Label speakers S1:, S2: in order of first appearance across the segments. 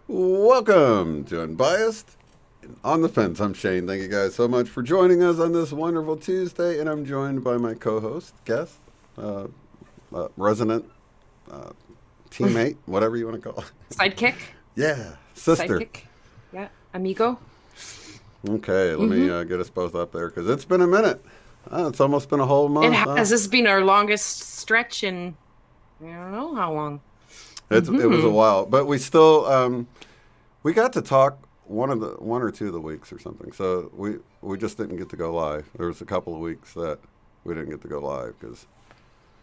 S1: Welcome to Unbiased and On the Fence. I'm Shane. Thank you guys so much for joining us on this wonderful Tuesday, and I'm joined by my co-host, guest, uh, resident, uh, teammate, whatever you want to call it.
S2: Sidekick,
S1: Yeah, sister.
S2: sidekick, yeah, amigo.
S1: Okay, let me
S2: hmm
S1: get us both up there because it's been a minute. It's almost been a whole
S2: It
S1: month.
S2: has. This has been our longest stretch in I don't know how long.
S1: It was a
S2: hmm
S1: while, but we still we got to talk one or two of the weeks or something. So we just didn't get to go live. There was a couple of weeks that we didn't get to go live because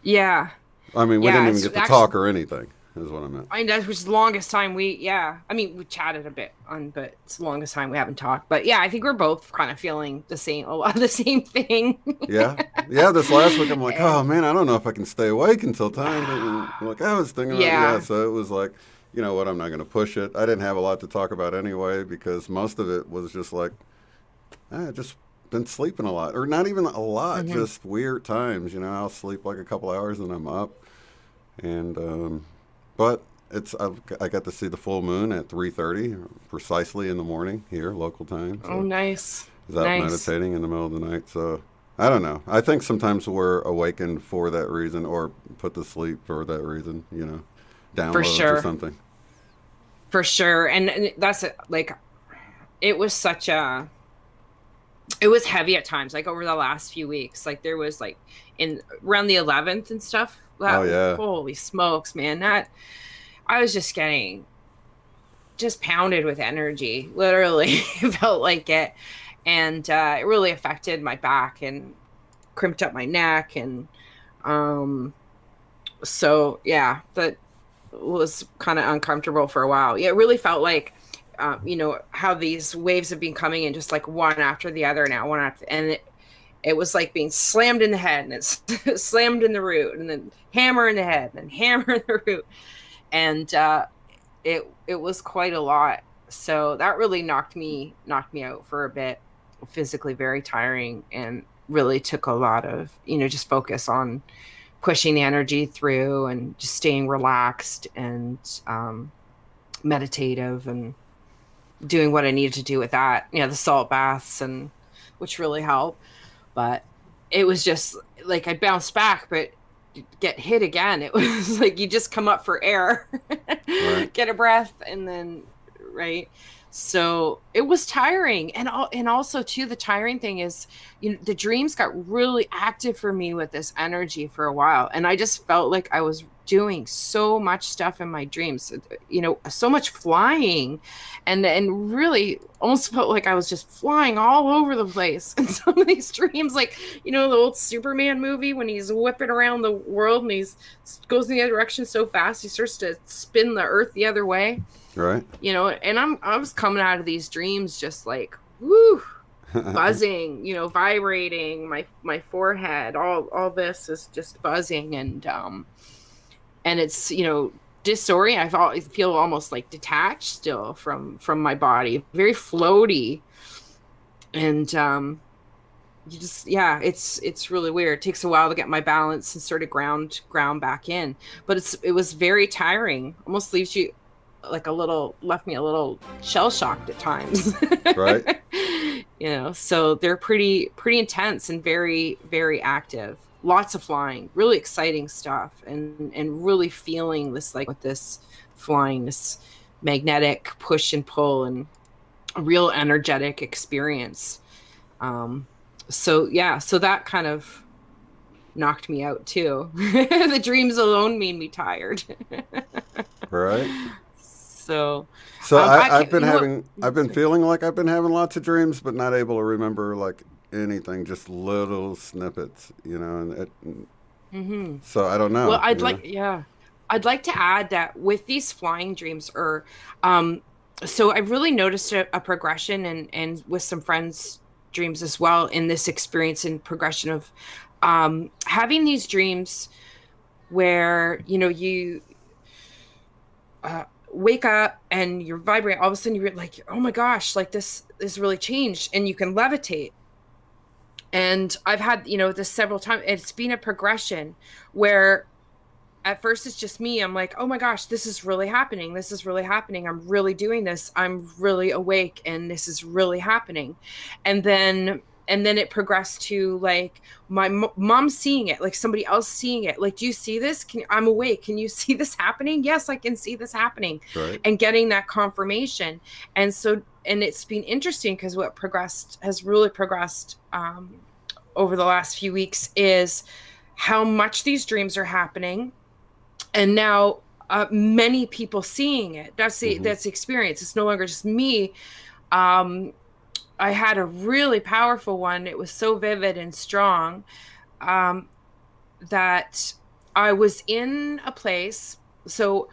S2: Yeah,
S1: I mean we
S2: yeah.
S1: didn't even
S2: It's
S1: get to
S2: actually.
S1: talk or anything. Is what I meant.
S2: I mean, that was the longest time we. Yeah, I mean, we chatted a bit on, but it's the longest time we haven't talked. But yeah, I think we're both kind of feeling the same, a lot of the same thing.
S1: Yeah, yeah. This last week I'm like, oh
S2: And
S1: man, I don't know if I can stay awake until time. And like I was thinking about yeah.
S2: yeah,
S1: So it was like, you know what? I'm not going to push it. I didn't have a lot to talk about anyway because most of it was just like just been sleeping a lot, or not even a lot,
S2: hmm
S1: just weird times. You know, I'll sleep like a couple hours and I'm up, and but I got to see the full moon at 3:30 precisely in the morning here, local time.
S2: oh,
S1: So
S2: nice,
S1: I was out
S2: nice.
S1: meditating in the middle of the night. So I don't know. I think sometimes we're awakened for that reason, or put to sleep for that reason. You know,
S2: For
S1: downloads or
S2: sure,
S1: something.
S2: for sure. And that's it. Like, it was such a it was heavy at times, like over the last few weeks. Like there was like in around the 11th and stuff.
S1: Oh
S2: That
S1: yeah,
S2: holy smokes, man! That I was just getting just pounded with energy. Literally, it felt like it, and it really affected my back and crimped up my neck, and um. So yeah, that was kind of uncomfortable for a while. Yeah, it really felt like, how these waves have been coming in just like one after the other now, one after, and it was like being slammed in the head and it's slammed in the root and then hammer in the head and then hammer in the root. And it was quite a lot. So that really knocked me out for a bit, physically very tiring, and really took a lot of, just focus on pushing the energy through and just staying relaxed and meditative and doing what I needed to do with that. The salt baths, and which really helped. But it was just like I bounced back, but get hit again. It was like you just come up for air,
S1: right.
S2: get a breath, and then right. So it was tiring, and also too, the tiring thing is, the dreams got really active for me with this energy for a while, and I just felt like I was doing so much stuff in my dreams, so much flying, and really almost felt like I was just flying all over the place in some of these dreams, like the old Superman movie when he's whipping around the world and he's goes in the other direction so fast he starts to spin the earth the other way,
S1: Right.
S2: and I was coming out of these dreams just like whoo, buzzing, vibrating my forehead, all this is just buzzing, and it's disorient. I feel almost like detached still from my body, very floaty, and you just, yeah, it's really weird. It takes a while to get my balance and sort of ground back in, but it was very tiring, almost leaves you like left me a little shell shocked at times.
S1: right.
S2: So they're pretty intense and very very active, lots of flying, really exciting stuff, and really feeling this, like with this flying, this magnetic push and pull, and a real energetic experience. So yeah, so that kind of knocked me out too. The dreams alone made me tired.
S1: Right.
S2: So
S1: So
S2: I
S1: I've
S2: can't,
S1: been
S2: what
S1: having, I've been feeling like I've been having lots of dreams, but not able to remember like anything, just little snippets, you know. And
S2: mm-hmm.
S1: so I don't
S2: Well,
S1: know, you know.
S2: yeah, I'd like to add that with these flying dreams, or so I've really noticed a progression, and with some friends' dreams as well, in this experience and progression of having these dreams where you wake up and you're vibrating, all of a sudden you're like, oh my gosh, like this really changed, and you can levitate. And I've had this several times. It's been a progression where at first it's just me. I'm like, oh my gosh, this is really happening. This is really happening. I'm really doing this. I'm really awake and this is really happening. And then it progressed to like my mom seeing it, like somebody else seeing it. Like, do you see this? I'm awake. Can you see this happening? Yes, I can see this happening.
S1: Right.
S2: And getting that confirmation. And it's been interesting because what has really progressed over the last few weeks is how much these dreams are happening, and now many people seeing it. That's the experience. It's no longer just me. I had a really powerful one. It was so vivid and strong that I was in a place. So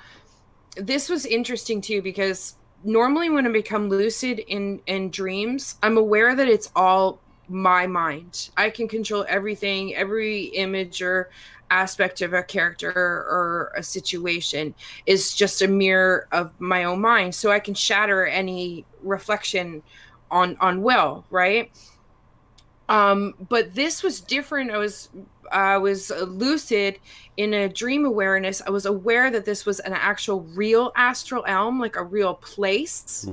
S2: this was interesting too, because normally when I become lucid in dreams, I'm aware that it's all my mind. I can control everything, every image or aspect of a character or a situation is just a mirror of my own mind. So I can shatter any reflection on will, right? But this was different. I was lucid in a dream awareness. I was aware that this was an actual real astral realm, like a real place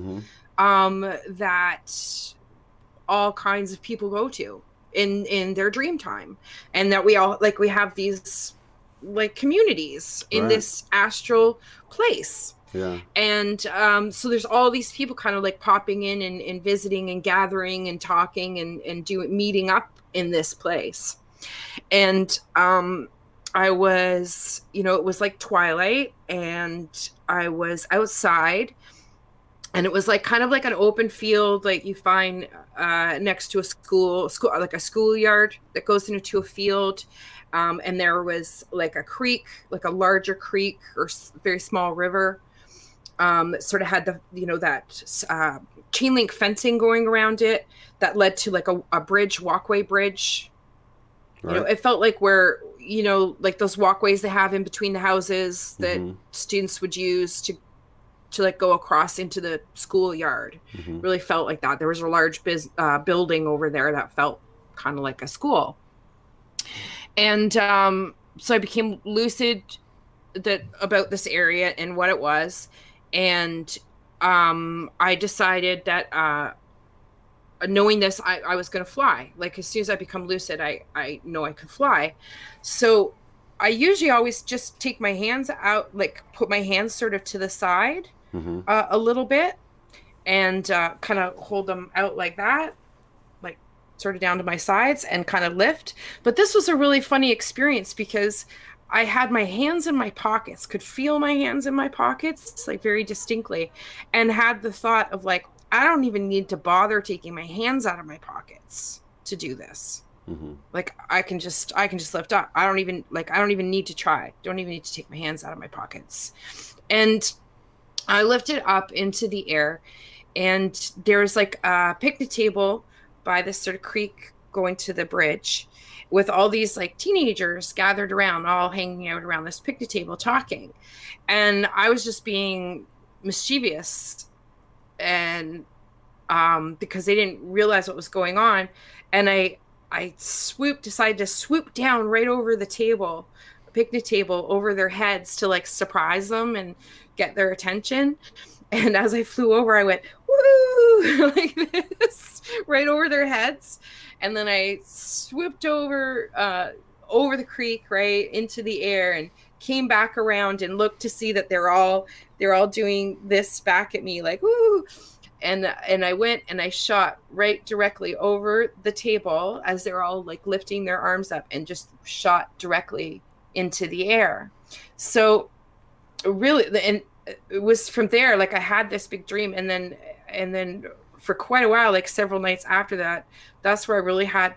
S2: that all kinds of people go to in their dream time, and that we have these like communities in this astral place.
S1: Yeah.
S2: And so there's all these people kind of like popping in and visiting and gathering and talking and meeting up in this place. And I was, it was like twilight, and I was outside, and it was like kind of like an open field, like you find next to a school, like a schoolyard that goes into a field. And there was like a creek, like a larger creek or very small river. That sort of had that chain link fencing going around it that led to like a bridge, walkway bridge.
S1: Right.
S2: It felt like where, like those walkways they have in between the houses that students would use to like go across into the schoolyard. Really felt like that. There was a large building over there that felt kind of like a school. And so I became lucid about this area and what it was. And I decided that knowing this, I was going to fly. Like as soon as I become lucid, I know I could fly. So I usually always just take my hands out, like put my hands sort of to the side a little bit, and kind of hold them out like that, like sort of down to my sides and kind of lift. But this was a really funny experience because I had my hands in my pockets, could feel my hands in my pockets, like very distinctly, and had the thought of like, I don't even need to bother taking my hands out of my pockets to do this. Like I can just lift up. I don't even need to try. Don't even need to take my hands out of my pockets. And I lifted up into the air, and there's like a picnic table by this sort of creek going to the bridge with all these like teenagers gathered around, all hanging out around this picnic table talking. And I was just being mischievous, and because they didn't realize what was going on. And I decided to swoop down right over the table, picnic table, over their heads to like surprise them and get their attention. And as I flew over, I went, woo, like this, right over their heads. And then I swooped over the creek, right into the air, and came back around and looked to see that they're all doing this back at me, like, woo. And I went and I shot right directly over the table as they're all like lifting their arms up, and just shot directly into the air. So really, and it was from there, like I had this big dream, and then for quite a while, like several nights after that, that's where I really had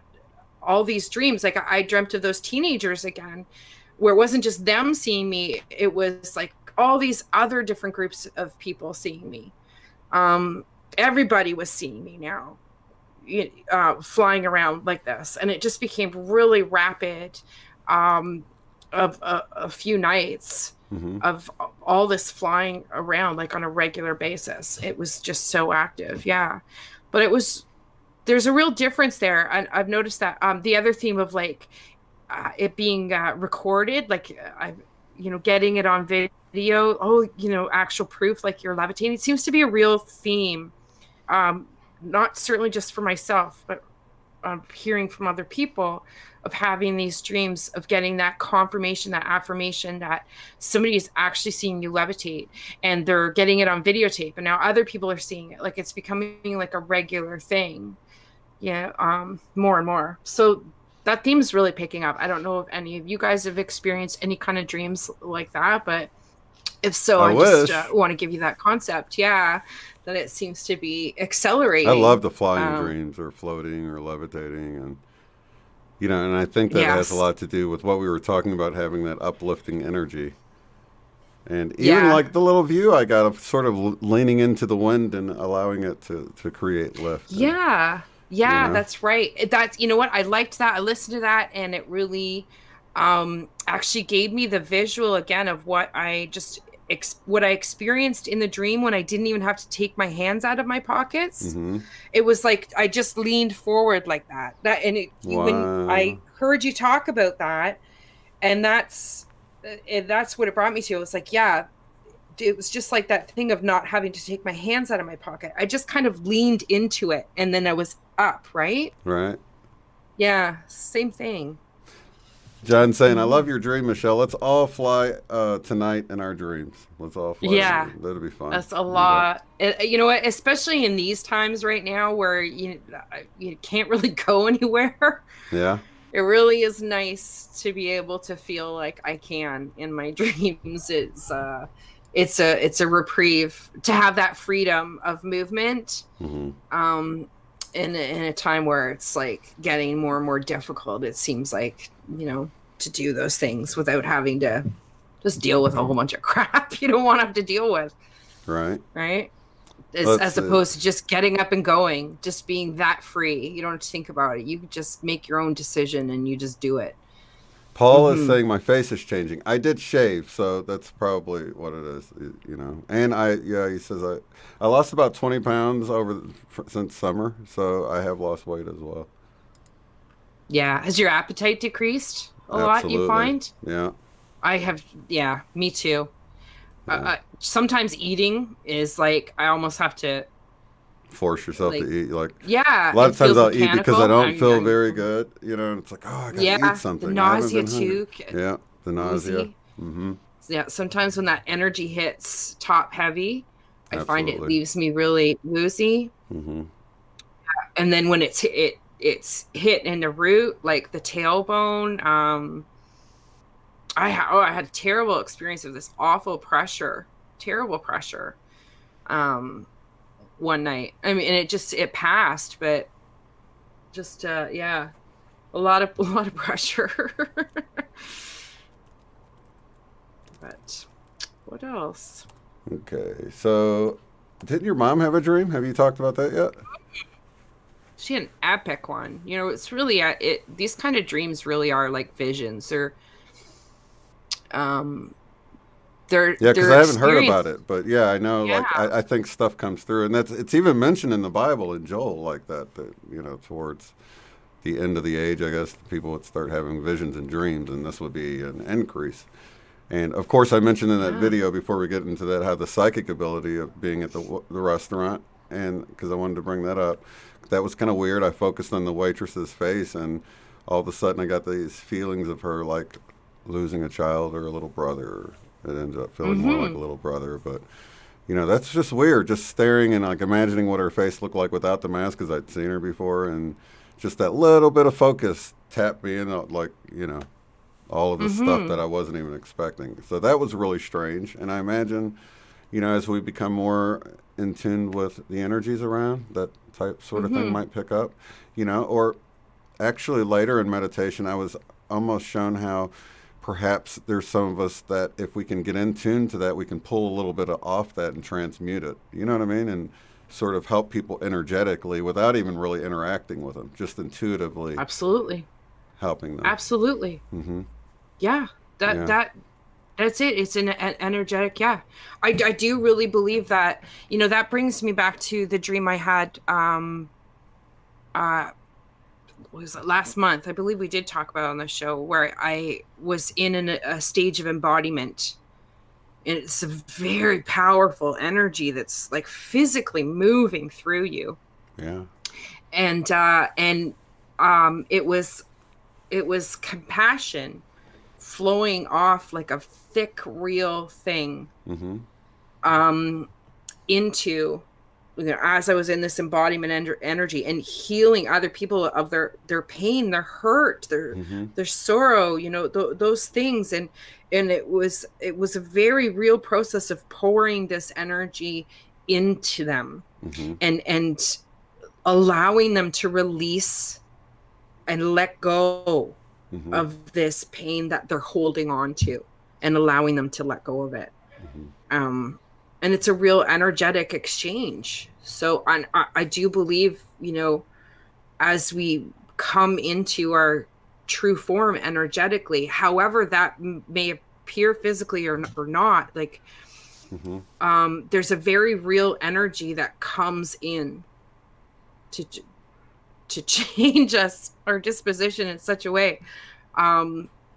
S2: all these dreams. Like I dreamt of those teenagers again, where it wasn't just them seeing me, it was like all these other different groups of people seeing me. Everybody was seeing me now, flying around like this, and it just became really rapid. Of a few nights of all this flying around like on a regular basis. It was just so active. Yeah. But there's a real difference there. And I've noticed that the other theme of like it being recorded, like getting it on video. Oh, actual proof, like you're levitating. It seems to be a real theme. Not certainly just for myself, but hearing from other people of having these dreams, of getting that confirmation, that affirmation that somebody is actually seeing you levitate, and they're getting it on videotape, and now other people are seeing it. Like, it's becoming like a regular thing. Yeah. More and more. So that theme is really picking up. I don't know if any of you guys have experienced any kind of dreams like that, but if so,
S1: I
S2: I just
S1: wish.
S2: want to give you that concept. Yeah, that it seems to be
S1: I love
S2: accelerating.
S1: the flying dreams or floating or levitating, and and I think that has a
S2: Yes.
S1: lot to do with what we were talking about, having that uplifting energy. And even
S2: Yeah.
S1: like the little view I got of sort of leaning into the wind and allowing it to create lift. And,
S2: Yeah.
S1: you
S2: Yeah,
S1: know,
S2: that's right. That's, what? I liked that. I listened to that, and it really actually gave me the visual again of what what I experienced in the dream when I didn't even have to take my hands out of my pockets.
S1: mm-hmm.
S2: It was like I just leaned forward like that. When I
S1: Wow.
S2: heard you talk about that, and that's what it brought me to. It was like, yeah, it was just like that thing of not having to take my hands out of my pocket. I just kind of leaned into it, and then I was up, right?
S1: Right.
S2: Yeah, same thing.
S1: John saying, I love
S2: Hmm.
S1: your dream, Michelle. Let's all fly tonight in our dreams. Let's all fly.
S2: Yeah,
S1: That'll be fun.
S2: that's a
S1: Do that.
S2: lot. You know what? Especially in these times right now where you can't really go anywhere.
S1: Yeah.
S2: It really is nice to be able to feel like I can in my dreams. It's a reprieve to have that freedom of movement.
S1: Mm-hmm.
S2: In a time where it's like getting more and more difficult, it seems like, to do those things without having to just deal with a whole bunch of crap you don't want to have to deal with,
S1: Right.
S2: right?
S1: Let's
S2: As opposed to just getting up and going, just being that free. You don't have to think about it. You just make your own decision and you just do it.
S1: Paul is
S2: Hmm.
S1: saying my face is changing. I did shave, so that's probably what it is, And he says I lost about 20 pounds since summer, so I have lost weight as well.
S2: Yeah. Has your appetite decreased a lot, you
S1: Absolutely.
S2: find?
S1: Yeah.
S2: I have, yeah, me too.
S1: Yeah.
S2: Sometimes eating is like, I almost have to,
S1: Force yourself to
S2: like,
S1: eat. Like a
S2: yeah,
S1: lot
S2: it
S1: of times
S2: feels
S1: I'll eat because I
S2: mechanical.
S1: don't feel very good, and it's like, oh, I gotta eat
S2: Yeah, the
S1: something. I haven't
S2: nausea
S1: been hungry.
S2: too,
S1: Yeah, the nausea.
S2: woozy.
S1: Mm-hmm.
S2: Yeah, sometimes when that energy hits top heavy, I find it
S1: Absolutely.
S2: leaves me really woozy.
S1: Mm-hmm.
S2: And then when it's hit in the root, like the tailbone, I had a terrible experience of this awful pressure, terrible pressure, um, one night. I mean, and it passed, but just yeah, a lot of pressure. But what else?
S1: Okay, so didn't your mom have a dream? Have you talked about that yet?
S2: She had an epic one. It's really these kind of dreams really are like visions. Um
S1: Yeah, because
S2: they're
S1: I haven't heard
S2: experience.
S1: about it, but yeah, I know.
S2: Yeah.
S1: Like, I think stuff comes through, and it's even mentioned in the Bible in Joel, like that. That towards the end of the age, I guess people would start having visions and dreams, and this would be an increase. And of course, I mentioned in that
S2: Yeah.
S1: video before we get into that how the psychic ability of being at the restaurant, and because I wanted to bring that up, that was kind of weird. I focused on the waitress's face, and all of a sudden, I got these feelings of her like losing a child or a little brother. It ended up feeling more like a
S2: Mhm.
S1: little brother, but that's just weird. Just staring and like imagining what her face looked like without the mask, because I'd seen her before, and just that little bit of focus tapped me in, like all of the stuff that
S2: Mhm.
S1: I wasn't even expecting. So that was really strange. And I imagine, as we become more in tune with the energies around, that type sort of thing
S2: Mhm.
S1: might pick up, or actually later in meditation, I was almost shown how perhaps there's some of us that if we can get in tune to that, we can pull a little bit off that and transmute it. You know what I mean? And sort of help people energetically without even really interacting with them, just intuitively
S2: Absolutely.
S1: helping them.
S2: Absolutely.
S1: Hmm.
S2: Yeah. That
S1: Yeah.
S2: that that's it. It's an energetic, yeah. I do really believe that, that brings me back to the dream I had uh was it last month? I believe we did talk about it on the show, where I was in a stage of embodiment. And it's a very powerful energy that's like physically moving through you.
S1: Yeah.
S2: And it was compassion flowing off like a thick, real thing,
S1: Mm-hmm.
S2: into, as I was in this embodiment energy and healing other people of their pain, their hurt,
S1: Mm-hmm.
S2: their sorrow, those things. And it was a very real process of pouring this energy into them,
S1: Mm-hmm.
S2: and allowing them to release and let go
S1: Mm-hmm.
S2: of this pain that they're holding on to, and allowing them to let go of it. And it's a real energetic exchange. So I do believe, as we come into our true form energetically, however that may appear physically or not, like, there's a very real energy that comes in to change us, our disposition in such a way.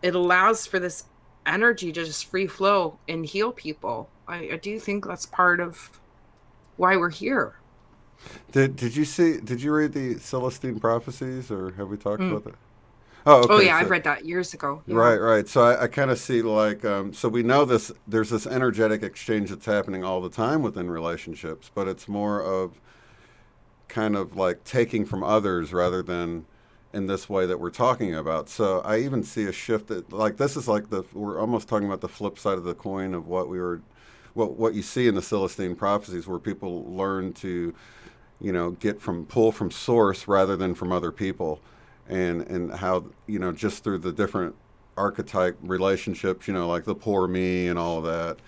S2: It allows for this energy to just free flow and heal people. I do think that's part of why we're here.
S1: Did you read the Celestine prophecies, or have we talked
S2: Mm.
S1: about that? Oh,
S2: Oh
S1: okay.
S2: yeah, I've
S1: So
S2: read that years ago. Yeah.
S1: right. So I kind of see like so we know this. There's this energetic exchange that's happening all the time within relationships, but it's more of kind of like taking from others rather than in this way that we're talking about. So I even see a shift that, like, this is like we're almost talking about the flip side of the coin of what you see in the Celestine prophecies, where people learn to, pull from source rather than from other people, and how, just through the different archetype relationships, like the poor me and all of that,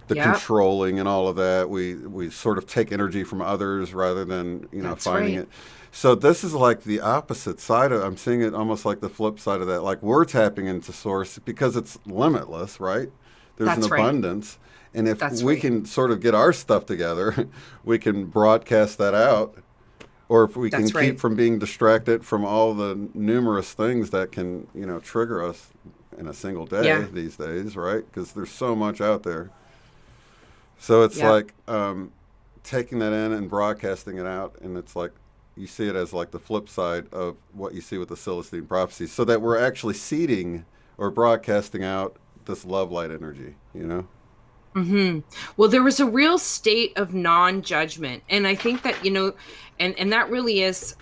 S1: the
S2: Yep.
S1: controlling and all of that, we sort of take energy from others rather than,
S2: That's
S1: finding
S2: right.
S1: it. So this is like the opposite side of, I'm seeing it almost like the flip side of that. Like, we're tapping into source because it's limitless, right? There's an
S2: That's right.
S1: abundance. And if
S2: That's
S1: we
S2: right.
S1: can sort of get our stuff together, we can broadcast that out. Or if we can
S2: That's
S1: keep
S2: right.
S1: from being distracted from all the numerous things that can, trigger us in a single day
S2: Yeah.
S1: these days, right? Because there's so much out there. So it's
S2: Yeah.
S1: like taking that in and broadcasting it out, and it's like you see it as like the flip side of what you see with the Celestine prophecies, so that we're actually seeding or broadcasting out this love light energy,
S2: Well, there was a real state of non-judgment, and I think that, and that really is,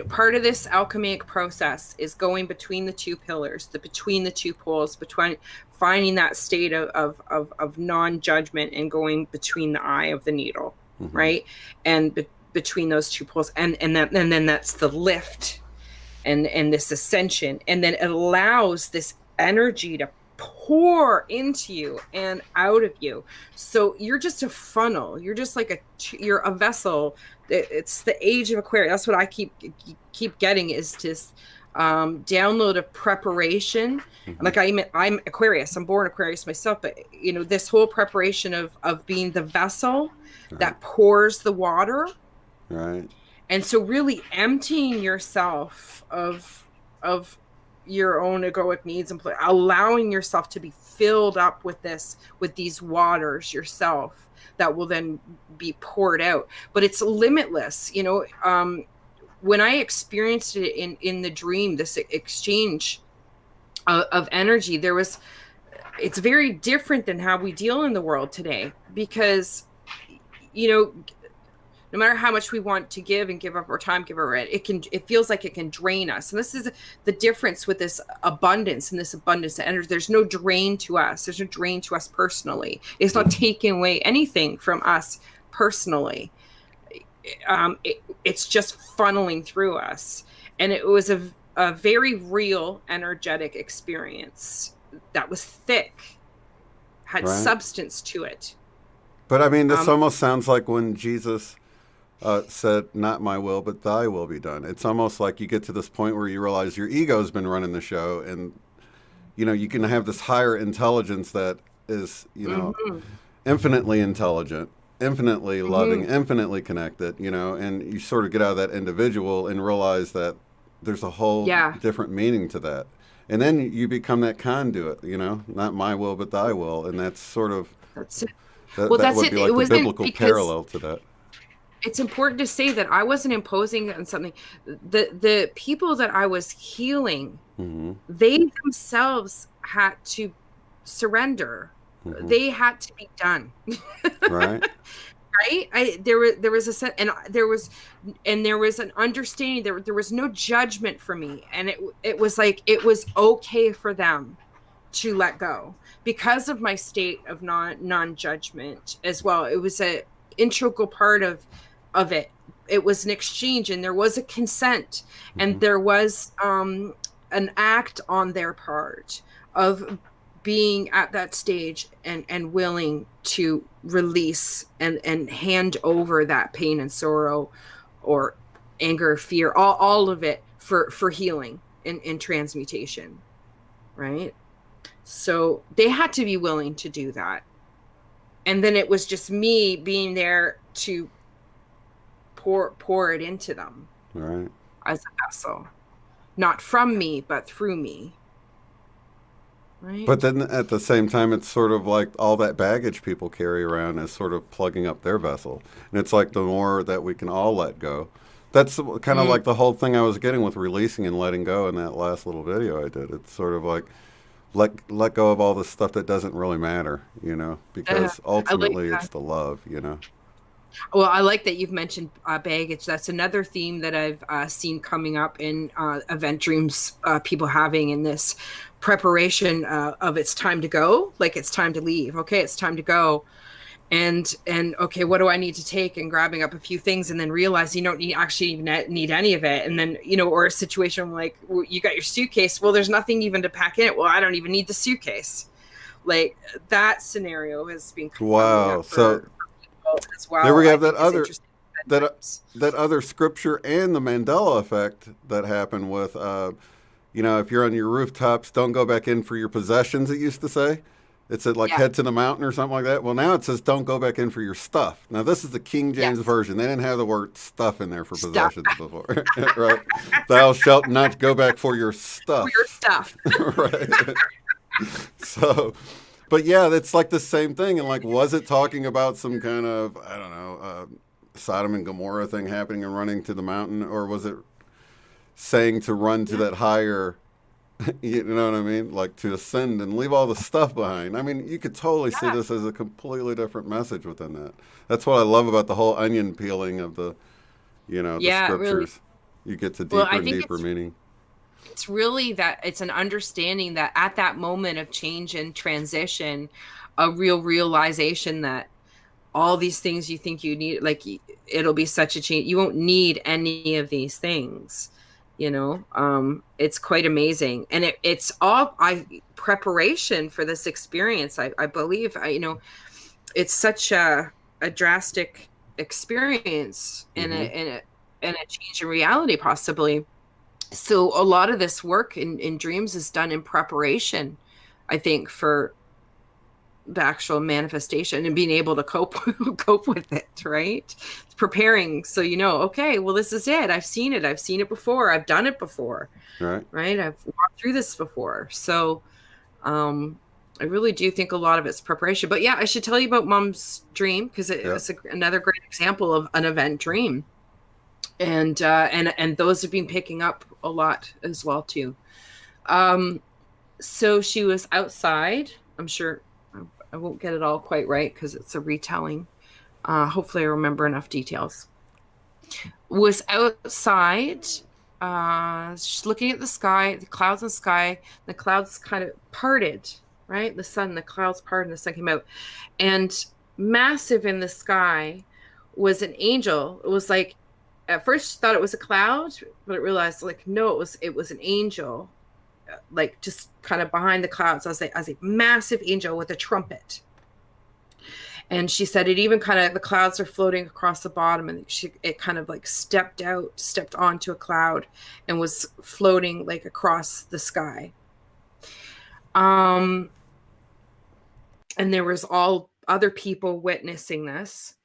S2: part of this alchemic process is going between the two pillars, between the two poles, between finding that state of non-judgment and going between the eye of the needle,
S1: Mm-hmm.
S2: right? And between those two poles, and then that's the lift, and this ascension, and then it allows this energy to pour into you and out of you. So you're just a funnel. You're just like you're a vessel. It's the age of Aquarius. That's what I keep getting, is this download of preparation.
S1: Mm-hmm.
S2: Like, I'm Aquarius. I'm born Aquarius myself, but this whole preparation of being the vessel
S1: Right.
S2: that pours the water.
S1: Right.
S2: And so really emptying yourself of your own egoic needs, and allowing yourself to be filled up with these waters yourself, that will then be poured out. But it's limitless. When I experienced it in the dream, this exchange of energy, it's very different than how we deal in the world today, because no matter how much we want to give and give up our time, it feels like it can drain us. And this is the difference with this abundance, and this abundance of energy. There's no drain to us. There's no drain to us personally. It's not taking away anything from us personally. It's just funneling through us. And it was a very real energetic experience that was thick, had
S1: Right.
S2: substance to it.
S1: But I mean, this almost sounds like when Jesus said, "Not my will, but thy will be done." It's almost like you get to this point where you realize your ego's been running the show, and you can have this higher intelligence that is, infinitely intelligent, infinitely loving, infinitely connected, and you sort of get out of that individual and realize that there's a whole
S2: Yeah.
S1: different meaning to that. And then you become that conduit, you know, not my will but thy will, and that's sort of
S2: That's it.
S1: that
S2: Well,
S1: that
S2: that's
S1: would
S2: it.
S1: be
S2: It
S1: like the
S2: wasn't
S1: biblical
S2: because
S1: parallel to that.
S2: it's important to say that I wasn't imposing on something. The people that I was healing,
S1: Mm-hmm.
S2: they themselves had to surrender.
S1: Mm-hmm.
S2: They had to be done.
S1: Right.
S2: Right? There was a set, and there was an understanding. There was no judgment for me, and it was like it was okay for them to let go because of my state of non-judgment as well. It was a integral part of it. It was an exchange, and there was a consent,
S1: Mm-hmm.
S2: and there was an act on their part of being at that stage and willing to release and hand over that pain and sorrow or anger, fear, all of it for healing and transmutation, right? So they had to be willing to do that. And then it was just me being there to pour it into them
S1: Right.
S2: as a vessel, not from me, but through me.
S1: But
S2: Right?
S1: then at the same time, it's sort of like all that baggage people carry around is sort of plugging up their vessel. And it's like the more that we can all let go. That's kind of
S2: Mm,
S1: like the whole thing I was getting with releasing and letting go in that last little video I did. It's sort of like let go of all the stuff that doesn't really matter, you know, because
S2: I like
S1: ultimately it's
S2: that.
S1: the love, you know.
S2: Well, I like that you've mentioned baggage. That's another theme that I've seen coming up in event dreams, people having in this preparation of it's time to go, like it's time to leave. Okay, it's time to go. And okay, what do I need to take, and grabbing up a few things, and then realize you don't actually even need any of it. And then, or a situation like you got your suitcase, well, there's nothing even to pack in it. Well, I don't even need the suitcase. Like that scenario has been coming
S1: Wow.
S2: up
S1: So
S2: for people as
S1: there
S2: well.
S1: we
S2: I
S1: have
S2: think is interesting.
S1: that that other scripture and the Mandela effect that happened with you know, if you're on your rooftops, don't go back in for your possessions, it used to say. It said like
S2: Yeah.
S1: head to the mountain or something like that. Well, now it says don't go back in for your stuff. Now, this is the King James
S2: Yes.
S1: Version. They didn't have the word stuff in there for
S2: Stuff
S1: possessions before, right? Thou shalt not go back for your
S2: for your
S1: stuff,
S2: stuff.
S1: right? So, but yeah, it's like the same thing. And like, was it talking about some kind of, I don't know, Sodom and Gomorrah thing happening and running to the mountain? Or was it saying to run to
S2: Yeah.
S1: that higher, you know what I mean? Like to ascend and leave all the stuff behind. I mean, you could totally see
S2: Yeah.
S1: this as a completely different message within that. That's what I love about the whole onion peeling of the, you know, the
S2: Yeah, really.
S1: scriptures. You get to
S2: Well,
S1: deeper
S2: I
S1: and
S2: think
S1: deeper meaning.
S2: it's really that it's an understanding that at that moment of change and transition, a real realization that all these things you think you need, like it'll be such a change. You won't need any of these things. It's quite amazing, and it's all preparation for this experience. I believe it's such a drastic experience and
S1: Mm-hmm.
S2: a change in reality possibly. So a lot of this work in dreams is done in preparation, I think, for the actual manifestation and being able to cope with it, right? It's preparing, so okay, well, this is it. I've seen it before. I've done it before,
S1: Right?
S2: right? I've walked through this before. So I really do think a lot of it's preparation. But yeah, I should tell you about Mom's dream because it
S1: Yep.
S2: was another great example of an event dream. And those have been picking up a lot as well too. Um, so she was outside. I'm sure I won't get it all quite right because it's a retelling. Hopefully, I remember enough details. Was outside, she's looking at the sky, the clouds in the sky. The clouds kind of parted, right? The clouds parted, and the sun came out. And massive in the sky was an angel. It was like at first she thought it was a cloud, but it realized like no, it was an angel, like just kind of behind the clouds. I was a massive angel with a trumpet. And she said it even kind of the clouds are floating across the bottom, and it kind of like stepped onto a cloud, and was floating like across the sky. Um, and there was all other people witnessing this.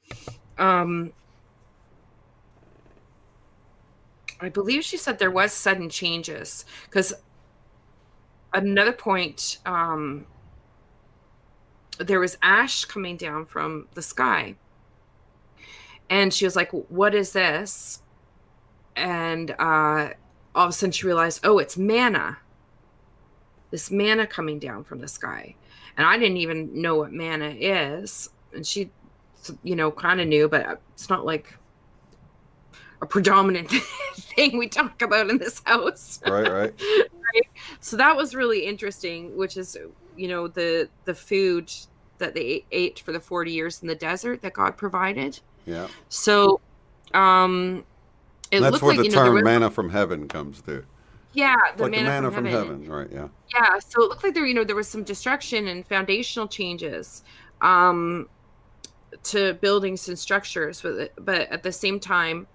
S2: Um, I believe she said there was sudden changes, because another point, there was ash coming down from the sky, and she was like, what is this? And all of a sudden she realized, oh, it's manna, this manna coming down from the sky. And I didn't even know what manna is, and she, kind of knew, but it's not like a predominant thing we talk about in this house.
S1: Right.
S2: Right? So that was really interesting, which is, the food that they ate for the 40 years in the desert that God provided.
S1: Yeah.
S2: So
S1: that's where the term manna from heaven comes to.
S2: Yeah,
S1: the manna from heaven. Right, yeah.
S2: Yeah, so it looked like there was some destruction and foundational changes to buildings and structures with it, but at the same time,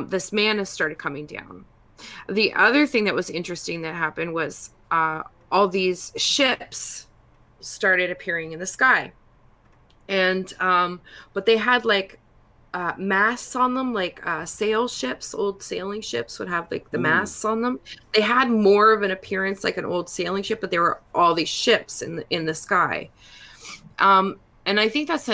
S2: this manna started coming down. The other thing that was interesting that happened was all these ships started appearing in the sky, and but they had like masts on them, like sail ships. Old sailing ships would have like the masts on them. They had more of an appearance like an old sailing ship, but there were all these ships in the sky. And I think that's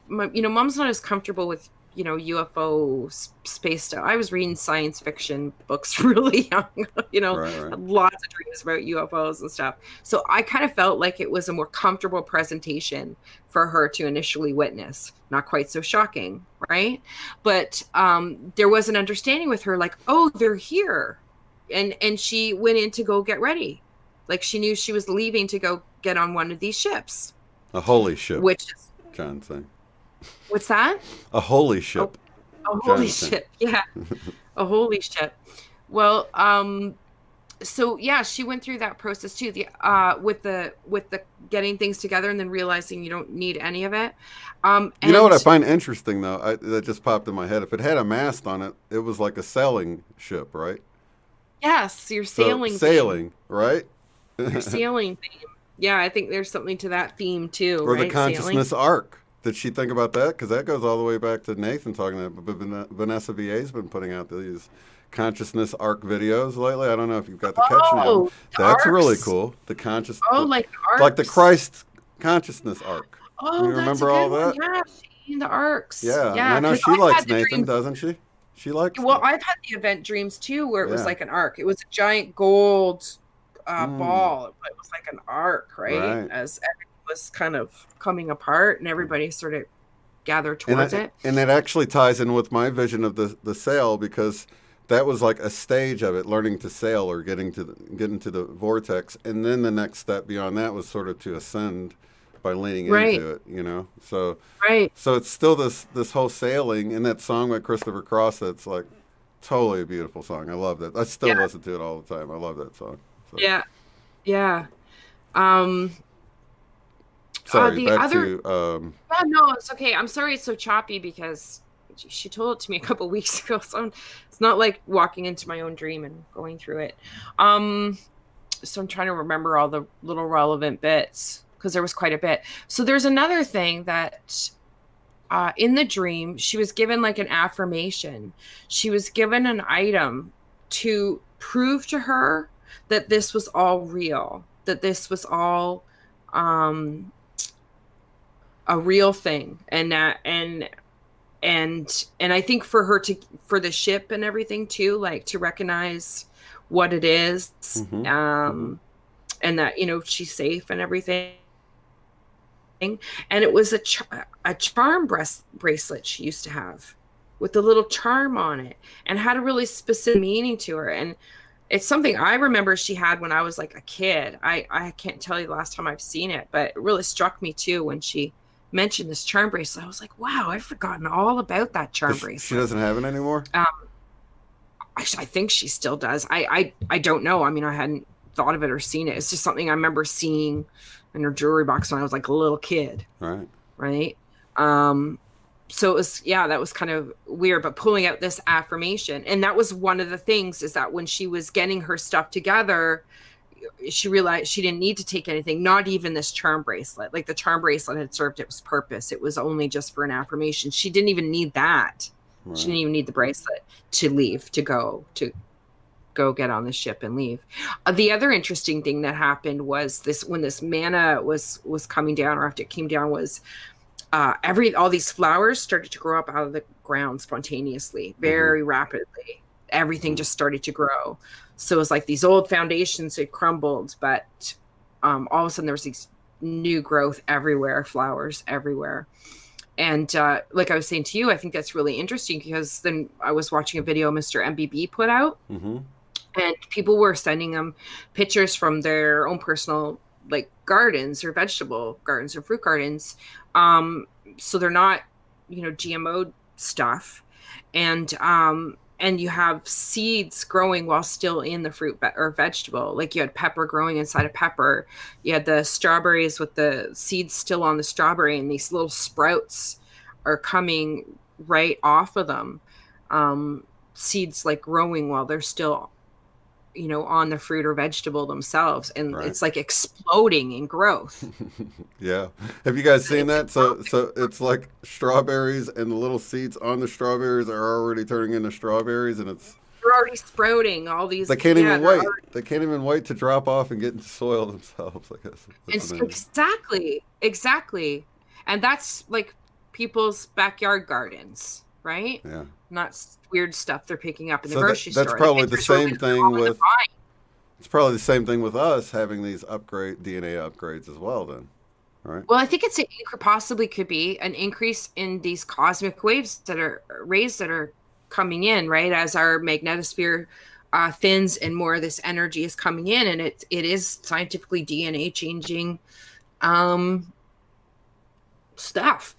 S2: Mom's not as comfortable with UFO space stuff. I was reading science fiction books really young,
S1: right.
S2: Lots of dreams about UFOs and stuff. So I kind of felt like it was a more comfortable presentation for her to initially witness. Not quite so shocking, right? But there was an understanding with her, like, oh, they're here. And she went in to go get ready. Like, she knew she was leaving to go get on one of these ships.
S1: A holy ship.
S2: Which is
S1: John saying.
S2: What's that?
S1: A holy ship.
S2: A holy ship. Yeah. A holy ship. Well, so yeah, she went through that process too. With the getting things together and then realizing you don't need any of it. You
S1: know what I find interesting though? That just popped in my head. If it had a mast on it, it was like a sailing ship, right?
S2: Yes, you're sailing.
S1: Right?
S2: Your sailing theme. Yeah, I think there's something to that theme too.
S1: Or
S2: right?
S1: the consciousness arc. Did she think about that? Because that goes all the way back to Nathan talking about. Vanessa VA's been putting out these consciousness arc videos lately. I don't know if you've got the catching on. That's really cool. The conscious.
S2: Like arcs.
S1: Like the Christ consciousness arc.
S2: Oh,
S1: you remember all that?
S2: Yeah, the arcs.
S1: Yeah. I know she likes Nathan, doesn't she? She likes.
S2: Well, I've had the event dreams too, where it was like an arc. It was a giant gold ball, but it was like an arc, right? As everything was kind of coming apart and everybody sort of gathered towards it.
S1: And that actually ties in with my vision of the sail, because that was like a stage of it, learning to sail or get into the vortex. And then the next step beyond that was sort of to ascend by leaning into it, So so it's still this whole sailing, and that song by Christopher Cross, that's like totally a beautiful song. I love that. I still listen to it all the time. I love that song. So.
S2: Yeah.
S1: Sorry,
S2: no, it's okay. I'm sorry it's so choppy because she told it to me a couple weeks ago, so it's not like walking into my own dream and going through it. So I'm trying to remember all the little relevant bits, because there was quite a bit. So there's another thing that in the dream, she was given like an affirmation. She was given an item to prove to her that this was all real, that this was all a real thing, and I think for the ship and everything too, like to recognize what it is, and that she's safe and everything. And it was a charm bracelet she used to have with the little charm on it, and had a really specific meaning to her. And it's something I remember she had when I was like a kid. I can't tell you the last time I've seen it, but it really struck me too when she mentioned this charm bracelet. I was like, wow, I've forgotten all about that charm bracelet.
S1: She doesn't have it anymore?
S2: I think she still does. I don't know. I mean, I hadn't thought of it or seen it. It's just something I remember seeing in her jewelry box when I was like a little kid. Right. So it was, that was kind of weird, but pulling out this affirmation. And that was one of the things, is that when she was getting her stuff together, she realized she didn't need to take anything, not even this charm bracelet. Like the charm bracelet had served its purpose. It was only just for an affirmation. She didn't even need that. She
S1: Right.
S2: didn't even need the bracelet to leave, to go get on the ship and leave. The other interesting thing that happened was this when this manna was coming down, or after it came down, was every all these flowers started to grow up out of the ground spontaneously,
S1: Mm-hmm.
S2: very rapidly. Everything
S1: Mm-hmm.
S2: just started to grow. So it was like these old foundations had crumbled, but all of a sudden there was these new growth everywhere, flowers everywhere. And like I was saying to you, I think that's really interesting because then I was watching a video Mr. MBB put out,
S1: Mm-hmm.
S2: and people were sending them pictures from their own personal like gardens or vegetable gardens or fruit gardens. um so they're not, GMO stuff. And you have seeds growing while still in the fruit or vegetable. Like you had pepper growing inside a pepper, you had the strawberries with the seeds still on the strawberry, and these little sprouts are coming right off of them. Seeds like growing while they're still, on the fruit or vegetable themselves, and
S1: Right.
S2: it's like exploding in growth.
S1: Yeah. Have you guys seen
S2: It's
S1: that? So it's like strawberries, and the little seeds on the strawberries are already turning into strawberries, and it's
S2: they're already sprouting all
S1: they
S2: these,
S1: can't
S2: yeah,
S1: even
S2: they're
S1: wait.
S2: already,
S1: They can't even wait to drop off and get into soil themselves. I guess that's amazing.
S2: exactly. And that's like people's backyard gardens, right?
S1: Yeah.
S2: Not weird stuff they're picking up in the
S1: So
S2: grocery
S1: that's
S2: store. The
S1: probably the
S2: pictures were
S1: same
S2: because they're
S1: thing
S2: all in the
S1: with
S2: vine.
S1: it's probably the same thing with us having these upgrade DNA upgrades as well. Then, right?
S2: Well, I think it possibly could be an increase in these cosmic waves that are rays that are coming in, right? As our magnetosphere thins and more of this energy is coming in, and it is scientifically DNA changing um, stuff,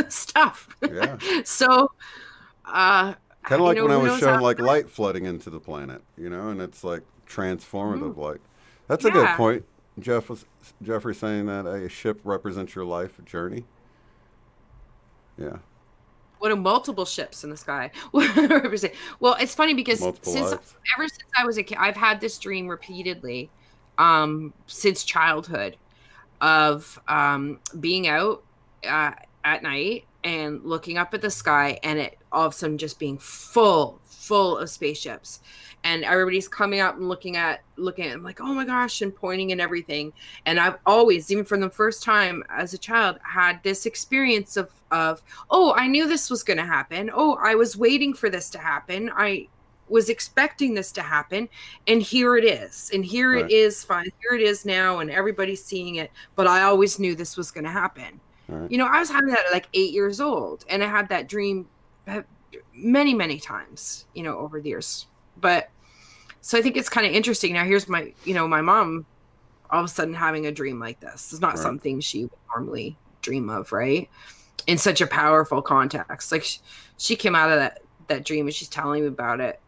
S2: stuff.
S1: Yeah.
S2: So,
S1: Kind of like when I
S2: who
S1: was
S2: knows how?
S1: shown like light flooding into the planet, and it's like transformative
S2: Mm,
S1: light. That's a good
S2: yeah.
S1: point. Jeffrey saying that a ship represents your life journey. Yeah,
S2: What are multiple ships in the sky represent? Well, it's funny because
S1: multiple lives.
S2: ever since I was a kid, I've had this dream repeatedly, since childhood, of being out at night and looking up at the sky, and it all of a sudden just being full of spaceships, and everybody's coming up and looking at I'm like, oh my gosh, and pointing and everything. And I've always, even from the first time as a child, had this experience of oh, I knew this was going to happen. Oh, I was waiting for this to happen. I was expecting this to happen, and here it is, and here it
S1: Right,
S2: is, fine, here it is now, and everybody's seeing it, but I always knew this was going to happen.
S1: right,
S2: I was having that at like 8 years old, and I had that dream many times, over the years. But so I think it's kind of interesting. Now here's my mom all of a sudden having a dream like this. It's not
S1: right.
S2: something she would normally dream of, right? In such a powerful context. Like she came out of that dream, and she's telling me about it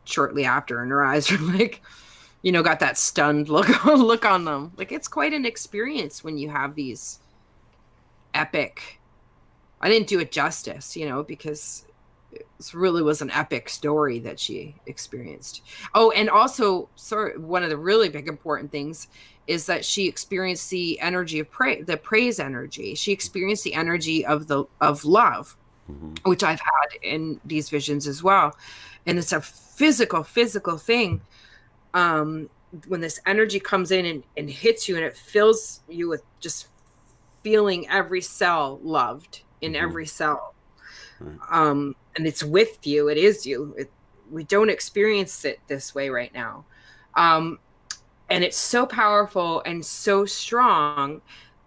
S2: shortly after, and her eyes are like, got that stunned look on them. Like it's quite an experience when you have these epic. I didn't do it justice, because it really was an epic story that she experienced. Oh, and also, sorry, one of the really big important things is that she experienced the energy of the praise energy. She experienced the energy of love,
S1: Hmm.
S2: which I've had in these visions as well. And it's a physical thing. When this energy comes in and hits you, and it fills you with just feeling every cell loved in
S1: Hmm.
S2: every cell.
S1: Right.
S2: And it's with you. It is you. We don't experience it this way right now. And it's so powerful and so strong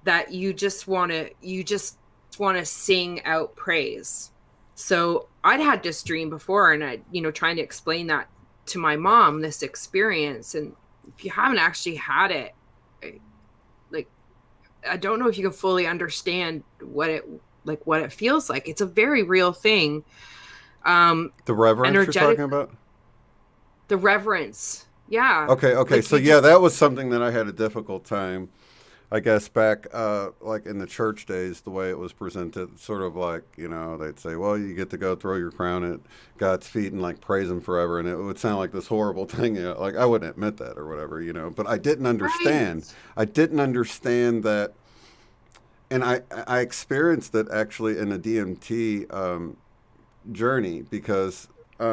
S2: that you just want to sing out praise. So I'd had this dream before, and I, trying to explain that to my mom, this experience. And if you haven't actually had it, like, I don't know if you can fully understand what it feels like. It's a very real thing.
S1: The reverence you're
S2: Energetic,
S1: talking about.
S2: the reverence. Yeah.
S1: Okay.
S2: Like
S1: So
S2: you
S1: yeah,
S2: just,
S1: that was something that I had a difficult time. I guess back like in the church days, the way it was presented, sort of like, they'd say, well, you get to go throw your crown at God's feet and like praise him forever. And it would sound like this horrible thing. Like I wouldn't admit that or whatever, but I didn't understand.
S2: right.
S1: I didn't understand that. And I experienced it actually in a DMT journey because I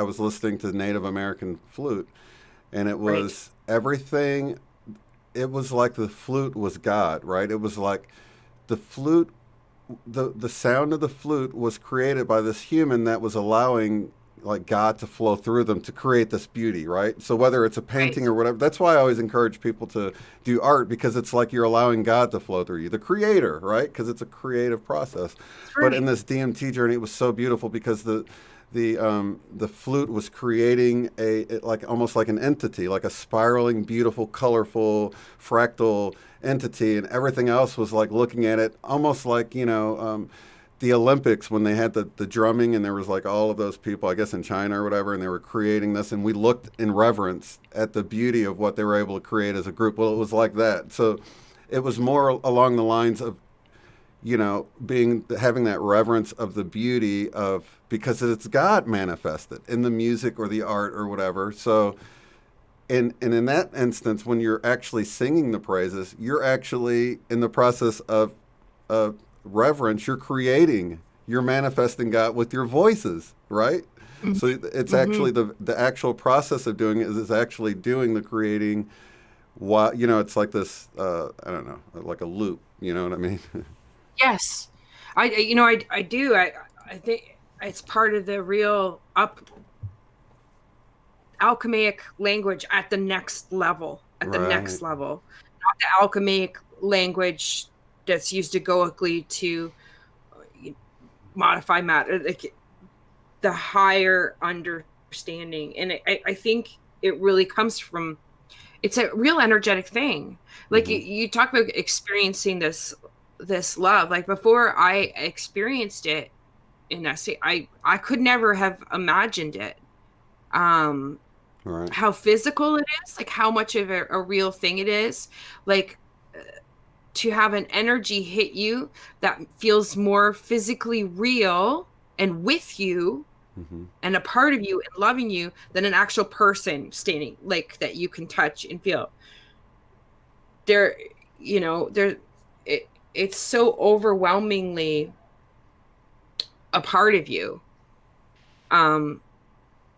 S1: was listening to Native American flute, and it
S2: Right.
S1: was everything. It was like the flute was God, right? It was like the flute, the sound of the flute was created by this human that was allowing like God to flow through them to create this beauty, right? So whether it's a painting
S2: Right.
S1: or whatever, that's why I always encourage people to do art because it's like you're allowing God to flow through you, the creator, right? Because it's a creative process.
S2: That's
S1: But
S2: right.
S1: in this DMT journey, it was so beautiful because the flute was creating like almost like an entity, like a spiraling, beautiful, colorful, fractal entity, and everything else was like looking at it almost like the Olympics when they had the drumming and there was like all of those people, I guess in China or whatever, and they were creating this, and we looked in reverence at the beauty of what they were able to create as a group. Well, it was like that. So it was more along the lines of being having that reverence of the beauty of because it's God manifested in the music or the art or whatever. So and in that instance, when you're actually singing the praises, you're actually in the process of reverence. You're creating, you're manifesting God with your voices, right?
S2: Hmm.
S1: So it's
S2: Hmm.
S1: actually the actual process of doing it is actually doing the creating. While it's like this, I don't know, like a loop. You know what I mean?
S2: Yes. I do. I think it's part of the real up alchemic language at the next level, at the
S1: Right.
S2: next level. Not the alchemic language that's used egoically to modify matter, like the higher understanding. And I think it really comes from, it's a real energetic thing. Like
S1: Mm-hmm.
S2: you talk about experiencing this love. Like before I experienced it in that state, I could never have imagined it. Um,
S1: Right.
S2: how physical it is, like how much of a real thing it is. Like to have an energy hit you that feels more physically real and with you
S1: Mm-hmm.
S2: and a part of you and loving you than an actual person standing like that you can touch and feel. There, there it's so overwhelmingly a part of you. Um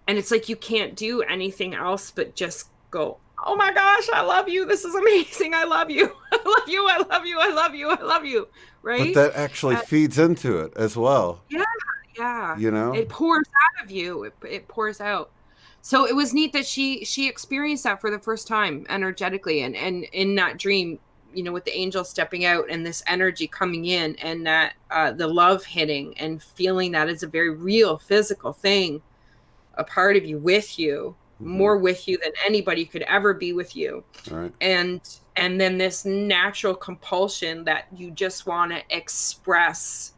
S2: and it's like you can't do anything else but just go, oh my gosh, I love you, this is amazing, I love you, I love you, I love you, I love you, I love you,
S1: But
S2: right?
S1: that actually
S2: uh,
S1: feeds into it as well.
S2: yeah, yeah,
S1: You know.
S2: it pours out of you, it pours out. So it was neat that she experienced that for the first time energetically, and in that dream, with the angel stepping out and this energy coming in, and that the love hitting and feeling that is a very real physical thing, a part of you, with you,
S1: Mm-hmm.
S2: more with you than anybody could ever be with you.
S1: Right.
S2: And then this natural compulsion that you just want to express